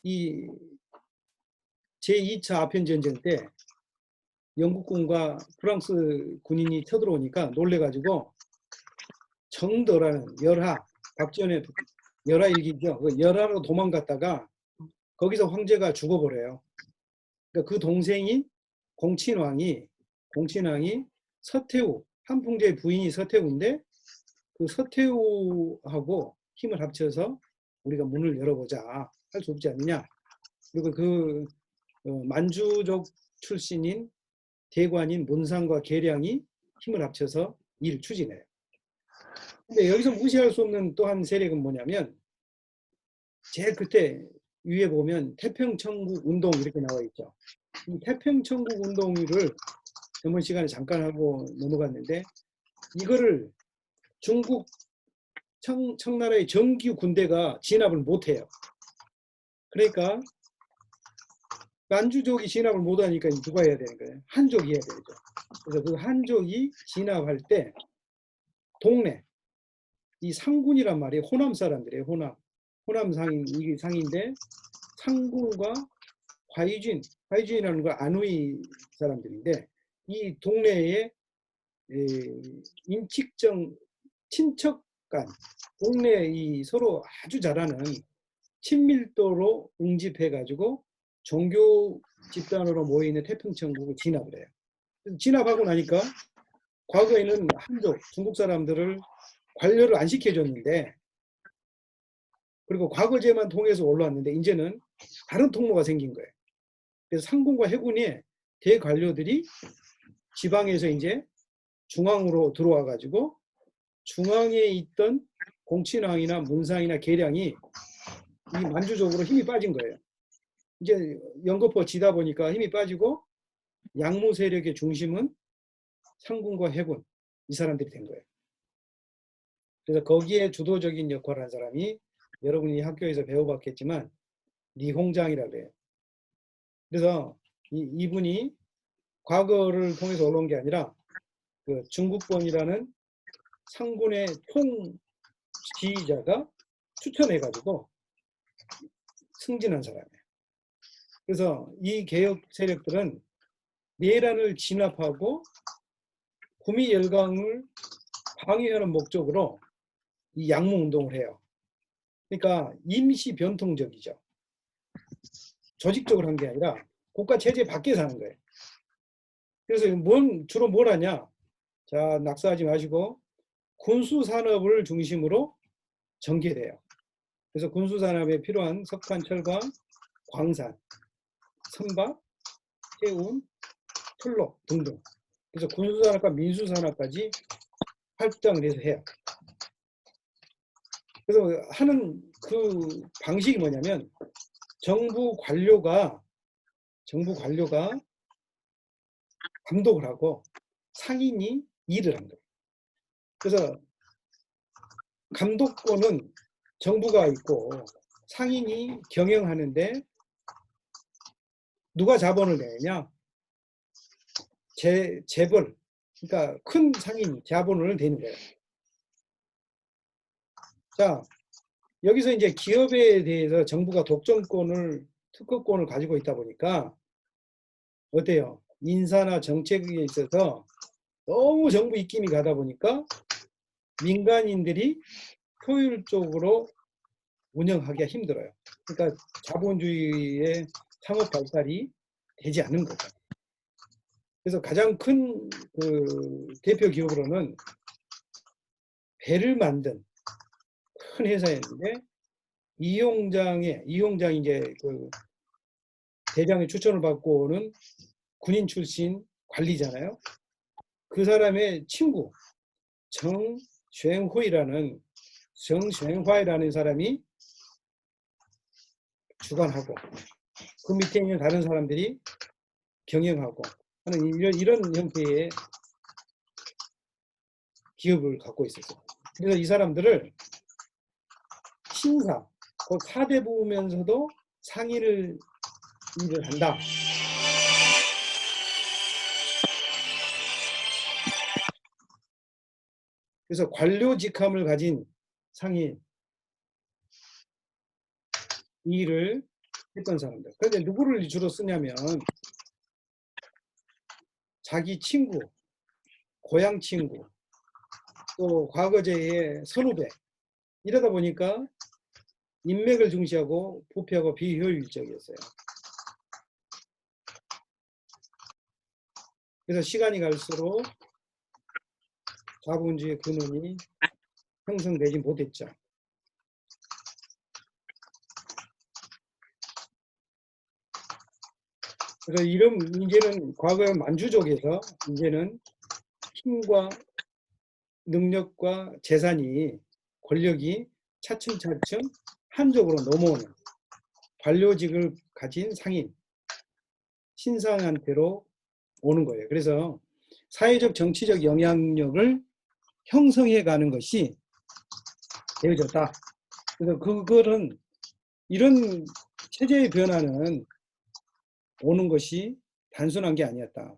이 제2차 아편전쟁 때 영국군과 프랑스 군인이 쳐들어오니까 놀래가지고 정더라는 박지원의 열하 일기죠. 그 열하로 도망갔다가 거기서 황제가 죽어버려요. 그러니까 그 동생인 공친왕이 서태후, 한풍제의 부인이 서태후인데 그 서태후하고 힘을 합쳐서 우리가 문을 열어보자 할 수 없지 않느냐. 그리고 그 만주족 출신인 대관인 문상과 계량이 힘을 합쳐서 일을 추진해요. 근데 여기서 무시할 수 없는 또 한 세력은 뭐냐면 제일 그때 위에 보면 태평천국 운동 이렇게 나와 있죠. 이 태평천국 운동을 저번 시간에 잠깐 하고 넘어갔는데 이거를 중국 청나라의 정규 군대가 진압을 못해요. 그러니까 만주족이 진압을 못하니까 누가 해야 되는 거예요? 한족이 해야 되죠. 그래서 그 한족이 진압할 때 동네 이 상군이란 말이에요. 호남 사람들이에요. 호남 상인데 상군과 화이주인이라는 건 안후이 사람들인데 이 동네에 인칙정 친척 간 동네 이 서로 아주 잘하는 친밀도로 응집해가지고 종교 집단으로 모이는 태평천국을 진압을 해요. 진압하고 나니까 과거에는 한족 중국 사람들을 관료를 안 시켜줬는데 그리고 과거제만 통해서 올라왔는데 이제는 다른 통로가 생긴 거예요. 그래서 상군과 해군의 대관료들이 지방에서 이제 중앙으로 들어와 가지고 중앙에 있던 공친왕이나 문상이나 계량이 이 만주적으로 힘이 빠진 거예요. 이제 연거푸 지다 보니까 힘이 빠지고 양무 세력의 중심은 상군과 해군 이 사람들이 된 거예요. 그래서 거기에 주도적인 역할을 한 사람이 여러분이 학교에서 배워봤겠지만 리홍장이라고 해요. 그래서 이분이 과거를 통해서 올라온 게 아니라 그 중국권이라는 상군의 총지휘자가 추천해가지고 승진한 사람이에요. 그래서 이 개혁 세력들은 내란을 진압하고 구미열강을 방해하는 목적으로 이 양무운동을 해요. 그러니까 임시 변통적이죠. 조직적으로 한 게 아니라 국가 체제 밖에서 하는 거예요. 그래서 주로 뭘 하냐? 자, 낙서하지 마시고 군수산업을 중심으로 전개돼요. 그래서 군수산업에 필요한 석탄, 철강, 광산, 선박, 해운, 철로 등등. 그래서 군수산업과 민수산업까지 확장을 해서 해요. 그래서 하는 그 방식이 뭐냐면 정부 관료가 정부 관료가 감독을 하고 상인이 일을 한 거예요. 그래서 감독권은 정부가 있고 상인이 경영하는데 누가 자본을 내냐? 재벌, 그러니까 큰 상인이 자본을 내는 거예요. 자, 여기서 이제 기업에 대해서 정부가 독점권을, 특허권을 가지고 있다 보니까 어때요? 인사나 정책에 있어서 너무 정부 입김이 가다 보니까 민간인들이 효율적으로 운영하기가 힘들어요. 그러니까 자본주의의 상업 발달이 되지 않는 거죠. 그래서 가장 큰 그 대표 기업으로는 배를 만든 큰 회사였는데 이용장이 이제 그 대장의 추천을 받고 오는 군인 출신 관리잖아요. 그 사람의 친구 정쉔화이라는 사람이 주관하고 그 밑에 있는 다른 사람들이 경영하고 하는 이런 형태의 기업을 갖고 있었어요. 그래서 이 사람들을 신사, 그 사대부면서도 상인을 일을 한다. 그래서 관료직함을 가진 상인 일을 했던 사람들. 그런데 누구를 주로 쓰냐면 자기 친구, 고향 친구, 또 과거제의 선후배. 이러다 보니까 인맥을 중시하고 부패하고 비효율적이었어요. 그래서 시간이 갈수록 자본주의 근원이 형성되지 못했죠. 그래서 이제는 과거 만주족에서 이제는 힘과 능력과 재산이 권력이 차츰차츰 한쪽으로 넘어오는 관료직을 가진 상인, 신상한테로 오는 거예요. 그래서 사회적 정치적 영향력을 형성해 가는 것이 되어졌다. 그래서 그거는 이런 체제의 변화는 오는 것이 단순한 게 아니었다.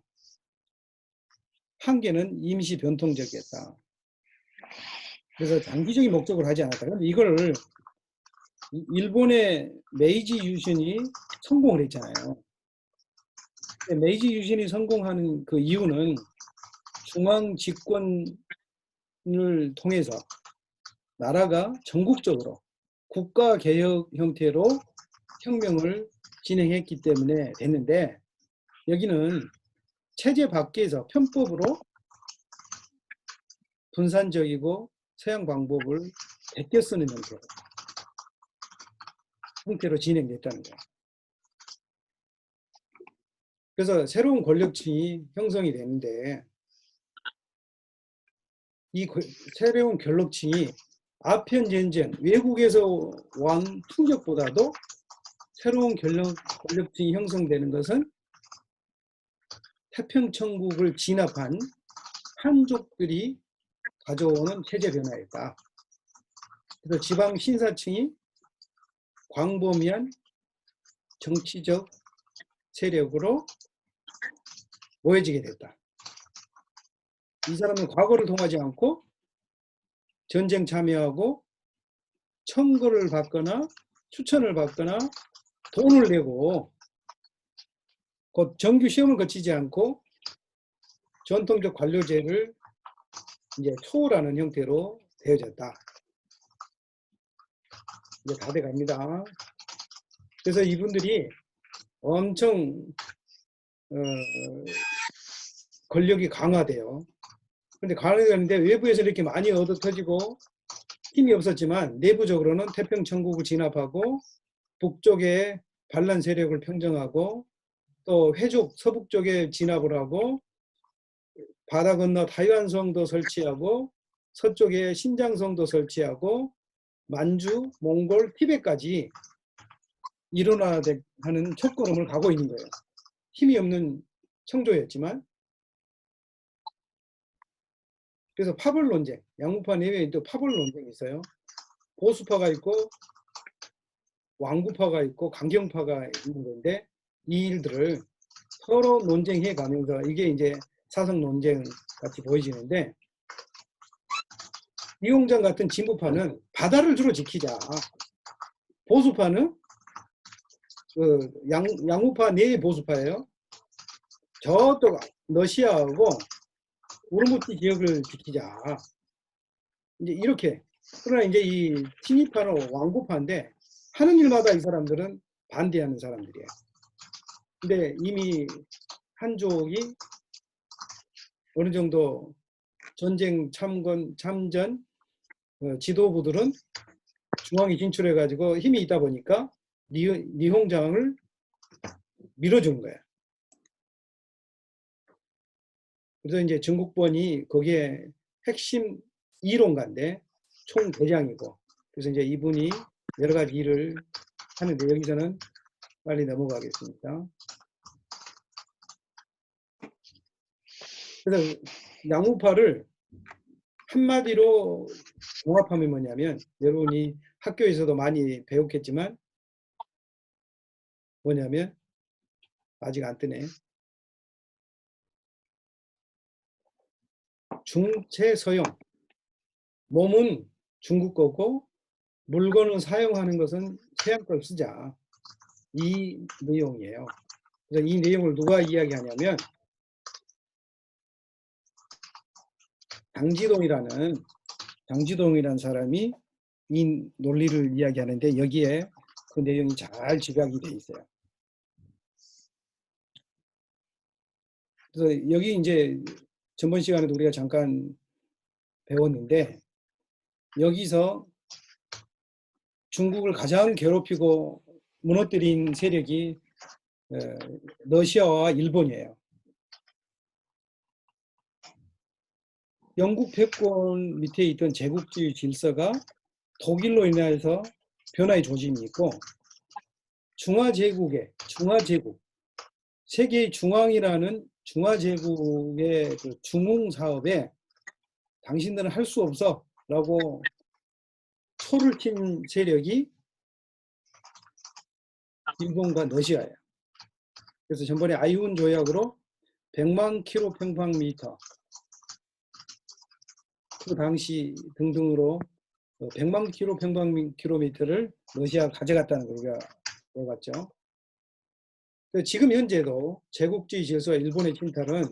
한계는 임시 변통적이었다. 그래서 장기적인 목적을 하지 않았다. 그런데 이걸 일본의 메이지 유신이 성공을 했잖아요. 메이지 유신이 성공하는 그 이유는 중앙 집권을 통해서 나라가 전국적으로 국가 개혁 형태로 혁명을 진행했기 때문에 됐는데 여기는 체제 밖에서 편법으로 분산적이고 서양 방법을 베껴 쓰는 형태로 진행됐다는 거예요. 그래서 새로운 권력층이 형성이 되는데 이 새로운 권력층이 아편 전쟁, 외국에서 온 충격보다도 새로운 권력층이 형성되는 것은 태평천국을 진압한 한족들이 가져오는 체제 변화였다. 그래서 지방 신사층이 광범위한 정치적 세력으로 모여지게 됐다. 이 사람은 과거를 통하지 않고 전쟁 참여하고 청구를 받거나 추천을 받거나 돈을 내고 곧 정규 시험을 거치지 않고 전통적 관료제를 이제 초월하는 형태로 되어졌다. 이제 다 돼갑니다. 그래서 이분들이 엄청 권력이 강화돼요. 그런데 강화되는데 외부에서 이렇게 많이 얻어 터지고 힘이 없었지만 내부적으로는 태평천국을 진압하고 북쪽에 반란 세력을 평정하고 또 회족 서북쪽에 진압을 하고 바다 건너 타이완성도 설치하고 서쪽에 신장성도 설치하고 만주, 몽골, 티벳까지 일어나야 하는 첫걸음을 가고 있는 거예요. 힘이 없는 청조였지만, 그래서 파벌 논쟁, 양우파 내외에 또 파벌 논쟁이 있어요. 보수파가 있고 왕구파가 있고 강경파가 있는 건데, 이 일들을 서로 논쟁해 가면서 이게 이제 사성 논쟁 같이 보여지는데, 이용장 같은 진보파는 바다를 주로 지키자. 보수파는 그 양우파 내의 보수파예요. 저쪽 러시아하고 우르무치 지역을 지키자. 이제 이렇게. 그러나 이제 이 친이파는 왕구파인데 하는 일마다 이 사람들은 반대하는 사람들이에요. 근데 이미 한족이 어느 정도 전쟁 참전 지도부들은 중앙에 진출해 가지고 힘이 있다 보니까 니홍장을 밀어준 거예요. 그래서 이제 전국번이 거기에 핵심 이론가인데 총대장이고, 그래서 이제 이분이 여러 가지 일을 하는데, 여기서는 빨리 넘어가겠습니다. 그래서 양우파를 한마디로 종합하면 뭐냐면, 여러분이 학교에서도 많이 배웠겠지만 뭐냐면, 아직 안 뜨네. 중체서용. 몸은 중국 거고 물건을 사용하는 것은 서양 걸 쓰자. 이 내용이에요. 그래서 이 내용을 누가 이야기하냐면 장지동이라는 사람이 이 논리를 이야기하는데, 여기에 그 내용이 잘 집약이 돼 있어요. 그래서 여기 이제 전번 시간에도 우리가 잠깐 배웠는데, 여기서 중국을 가장 괴롭히고 무너뜨린 세력이 러시아와 일본이에요. 영국 패권 밑에 있던 제국주의 질서가 독일로 인해서 변화의 조짐이 있고, 중화제국, 세계의 중앙이라는 중화제국의 그 중흥 사업에 당신들은 할 수 없어 라고 소를 친 세력이 일본과 러시아예요. 그래서 전번에 아이훈 조약으로 100만 킬로평방미터, 그 당시 등등으로 100만 킬로미터를 러시아가 가져갔다는 걸 우리가 배워봤죠. 지금 현재도 제국주의 질서와 일본의 침탈은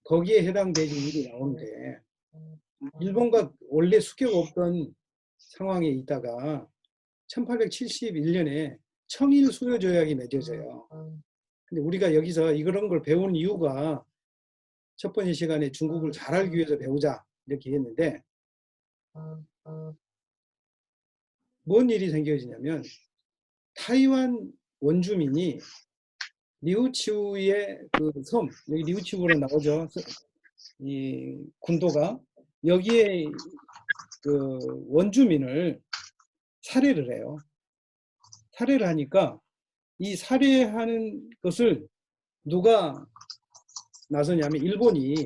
거기에 해당되는 일이 나오는데, 일본과 원래 수교가 없던 상황에 있다가 1871년에 청일 수요 조약이 맺어져요. 근데 우리가 여기서 이런 걸 배운 이유가 첫 번째 시간에 중국을 잘 알기 위해서 배우자 이렇게 했는데, 뭔 일이 생겨지냐면 타이완 원주민이 리우치우의 그 섬, 여기 리우치우로 나오죠. 이 군도가, 여기에 그 원주민을 살해를 해요. 살해를 하니까 이 살해하는 것을 누가 나서냐면 일본이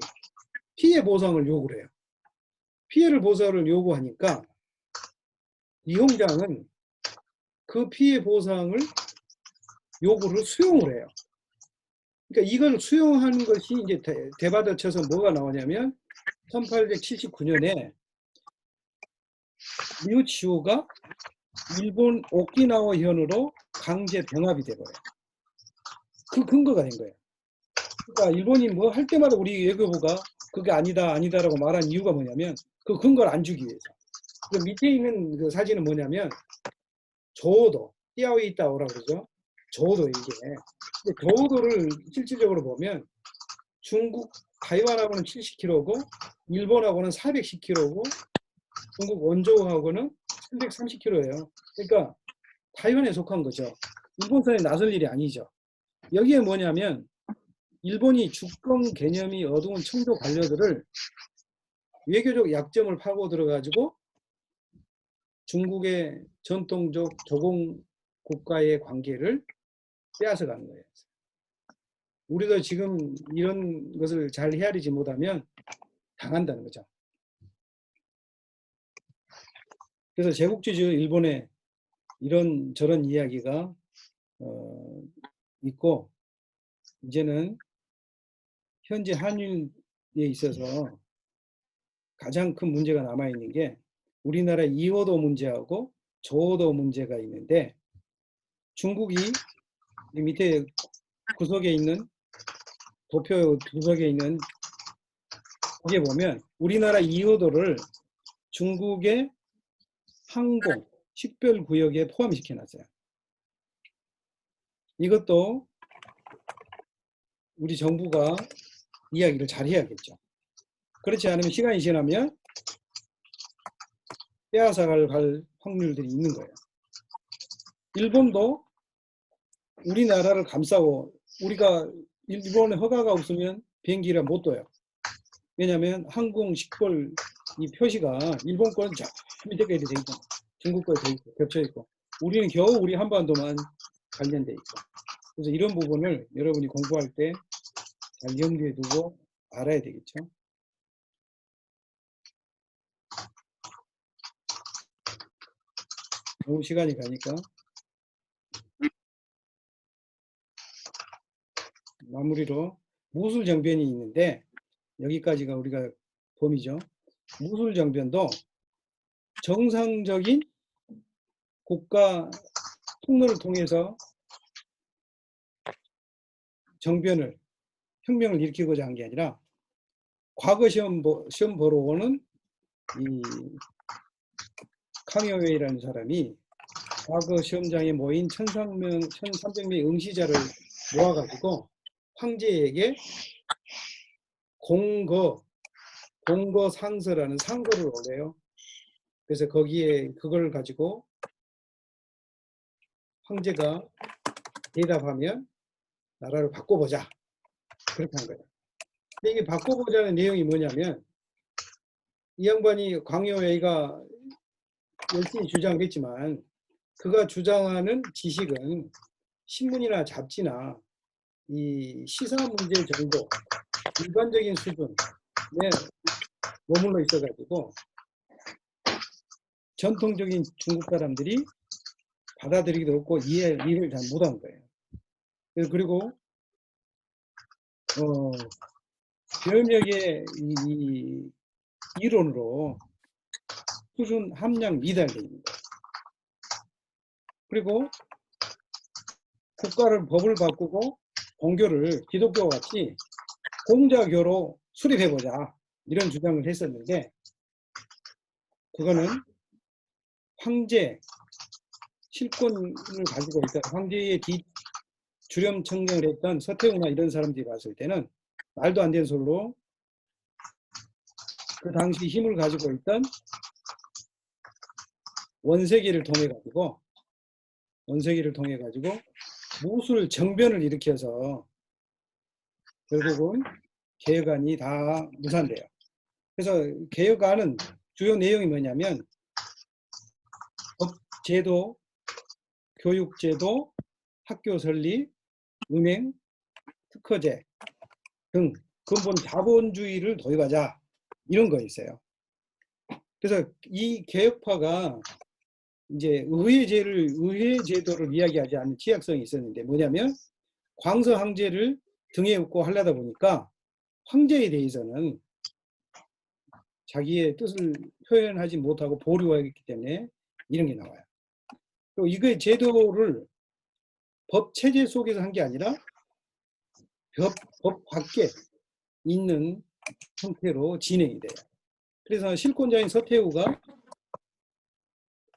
피해 보상을 요구를 해요. 피해를 보상을 요구하니까 이홍장은 그 피해 보상을 요구를 수용을 해요. 그러니까 이걸 수용하는 것이 이제 대받아쳐서 뭐가 나오냐면 1879년에 리우치우가 일본 오키나와 현으로 강제 병합이 돼버려요. 그 근거가 된 거예요. 그러니까 일본이 뭐 할 때마다 우리 외교부가 그게 아니다라고 말한 이유가 뭐냐면 그 근거를 안 주기 위해서. 그 밑에 있는 그 사진은 뭐냐면 조도, 띠아오이따오라고 그러죠. 조도 이게. 근데 조도를 실질적으로 보면 중국 타이완하고는 70km고 일본하고는 410km고 중국 원조하고는 330km예요. 그러니까 타이완에 속한 거죠. 일본선에 나설 일이 아니죠. 여기에 뭐냐면 일본이 주권 개념이 어두운 청조 관료들을 외교적 약점을 파고 들어가지고 중국의 전통적 조공 국가의 관계를 빼앗아가는 거예요. 우리도 지금 이런 것을 잘 헤아리지 못하면 당한다는 거죠. 그래서 제국주의 일본에 이런 저런 이야기가 있고, 이제는 현재 한일에 있어서 가장 큰 문제가 남아있는 게 우리나라 이호도 문제하고 조호도 문제가 있는데, 중국이 이 밑에 구석에 있는 도표 구석에 있는 거기에 보면 우리나라 이호도를 중국의 항공, 식별구역에 포함시켜 놨어요. 이것도 우리 정부가 이야기를 잘 해야겠죠. 그렇지 않으면 시간이 지나면 빼앗아갈 확률들이 있는 거예요. 일본도 우리나라를 감싸고, 우리가 일본에 허가가 없으면 비행기를 못 떠요. 왜냐하면 항공 식별 이 표시가 일본 거는 저 밑에까지 돼 있고 중국 거에 돼 있고 겹쳐 있고, 우리는 겨우 우리 한반도만 관련돼 있고. 그래서 이런 부분을 여러분이 공부할 때 잘 염두에 두고 알아야 되겠죠. 너무 시간이 가니까 마무리로 무술정변이 있는데, 여기까지가 우리가 범위죠. 무술정변도 정상적인 국가 통로를 통해서 정변을, 혁명을 일으키고자 한 게 아니라, 과거 시험 보러 오는 이 강여웨이라는 사람이 과거 시험장에 모인 1300명의 응시자를 모아가지고 황제에게 공거상서라는 상서를 올려요. 그래서 거기에 그걸 가지고 황제가 대답하면 나라를 바꿔보자, 그렇게 한 거예요. 근데 이게 바꿔보자는 내용이 뭐냐면, 이 양반이 광여웨이가 열심히 주장했지만 그가 주장하는 지식은 신문이나 잡지나 이 시사 문제 정도 일반적인 수준에 머물러 있어가지고 전통적인 중국 사람들이 받아들이기도 없고 이해를 잘 못한 거예요. 그리고 변혁의 이 이론으로 수준 함량 미달입니다. 그리고 국가를 법을 바꾸고 공교를 기독교와 같이 공자교로 수립해보자, 이런 주장을 했었는데, 그거는 황제 실권을 가지고 있던 황제의 주렴 청정을 했던 서태후나 이런 사람들이 봤을 때는 말도 안 되는 소리로, 그 당시 힘을 가지고 있던 원세기를 통해 가지고 무술 정변을 일으켜서 결국은 개혁안이 다 무산돼요. 그래서 개혁안은 주요 내용이 뭐냐면, 법제도, 교육제도, 학교 설립, 은행, 특허제 등 근본 자본주의를 도입하자, 이런 거였어요. 그래서 이 개혁파가 이제 의회제도를 이야기하지 않는 취약성이 있었는데, 뭐냐면 광서 황제를 등에 업고 하려다 보니까 황제에 대해서는 자기의 뜻을 표현하지 못하고 보류하기 때문에 이런 게 나와요. 그리고 이거의 제도를 법 체제 속에서 한 게 아니라 법 밖에 있는 형태로 진행이 돼요. 그래서 실권자인 서태후가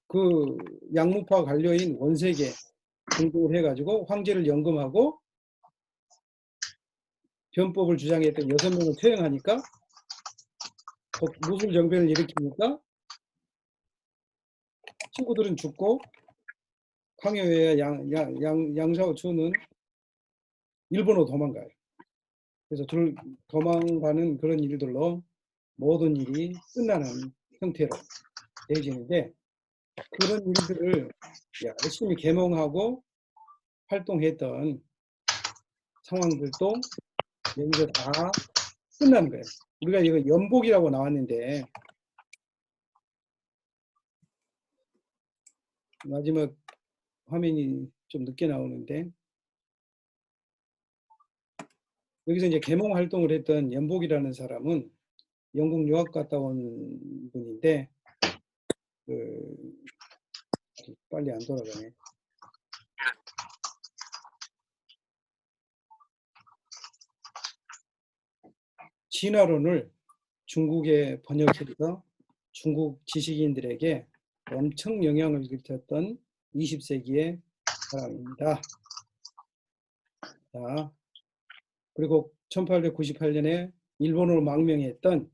그 양무파 관료인 원세계 등록을 해가지고 황제를 연금하고 변법을 주장했던 6명을 처형하니까, 무술 정변을 일으키니까 친구들은 죽고 강여회와 양샤오추는 일본으로 도망가요. 그래서 도망가는 그런 일들로 모든 일이 끝나는 형태로 되어지는데, 그런 일들을 열심히 계몽하고 활동했던 상황들도 여기서 다 끝나는 거예요. 우리가 이거 연복이라고 나왔는데 마지막 화면이 좀 늦게 나오는데 여기서 이제 계몽 활동을 했던 연복이라는 사람은 영국 유학 갔다 온 분인데 빨리 안 돌아가네. 진화론을 중국에 번역해서 중국 지식인들에게 엄청 영향을 끼쳤던 20세기의 사람입니다. 자, 그리고 1898년에 일본으로 망명했던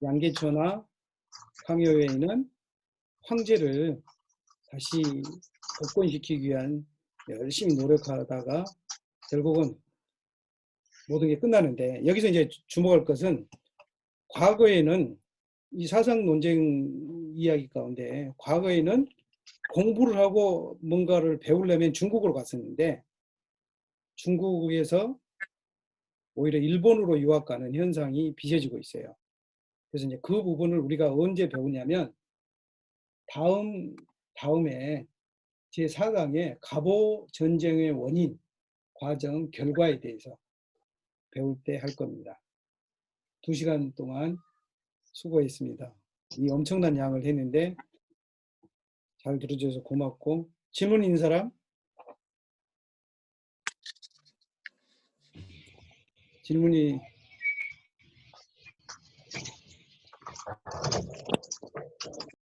양계초나 강요웨이는 황제를 다시 복권시키기 위한 열심히 노력하다가 결국은 모든 게 끝나는데 여기서 이제 주목할 것은 과거에는 이 사상 논쟁 이야기 가운데 과거에는 공부를 하고 뭔가를 배우려면 중국으로 갔었는데 중국에서 오히려 일본으로 유학 가는 현상이 빚어지고 있어요. 그래서 이제 그 부분을 우리가 언제 배우냐면 다음에 제4강의 갑오 전쟁의 원인, 과정, 결과에 대해서 배울 때 할 겁니다. 2시간 동안 수고했습니다. 이 엄청난 양을 했는데 잘 들어줘서 고맙고 질문 있는 사람? 질문이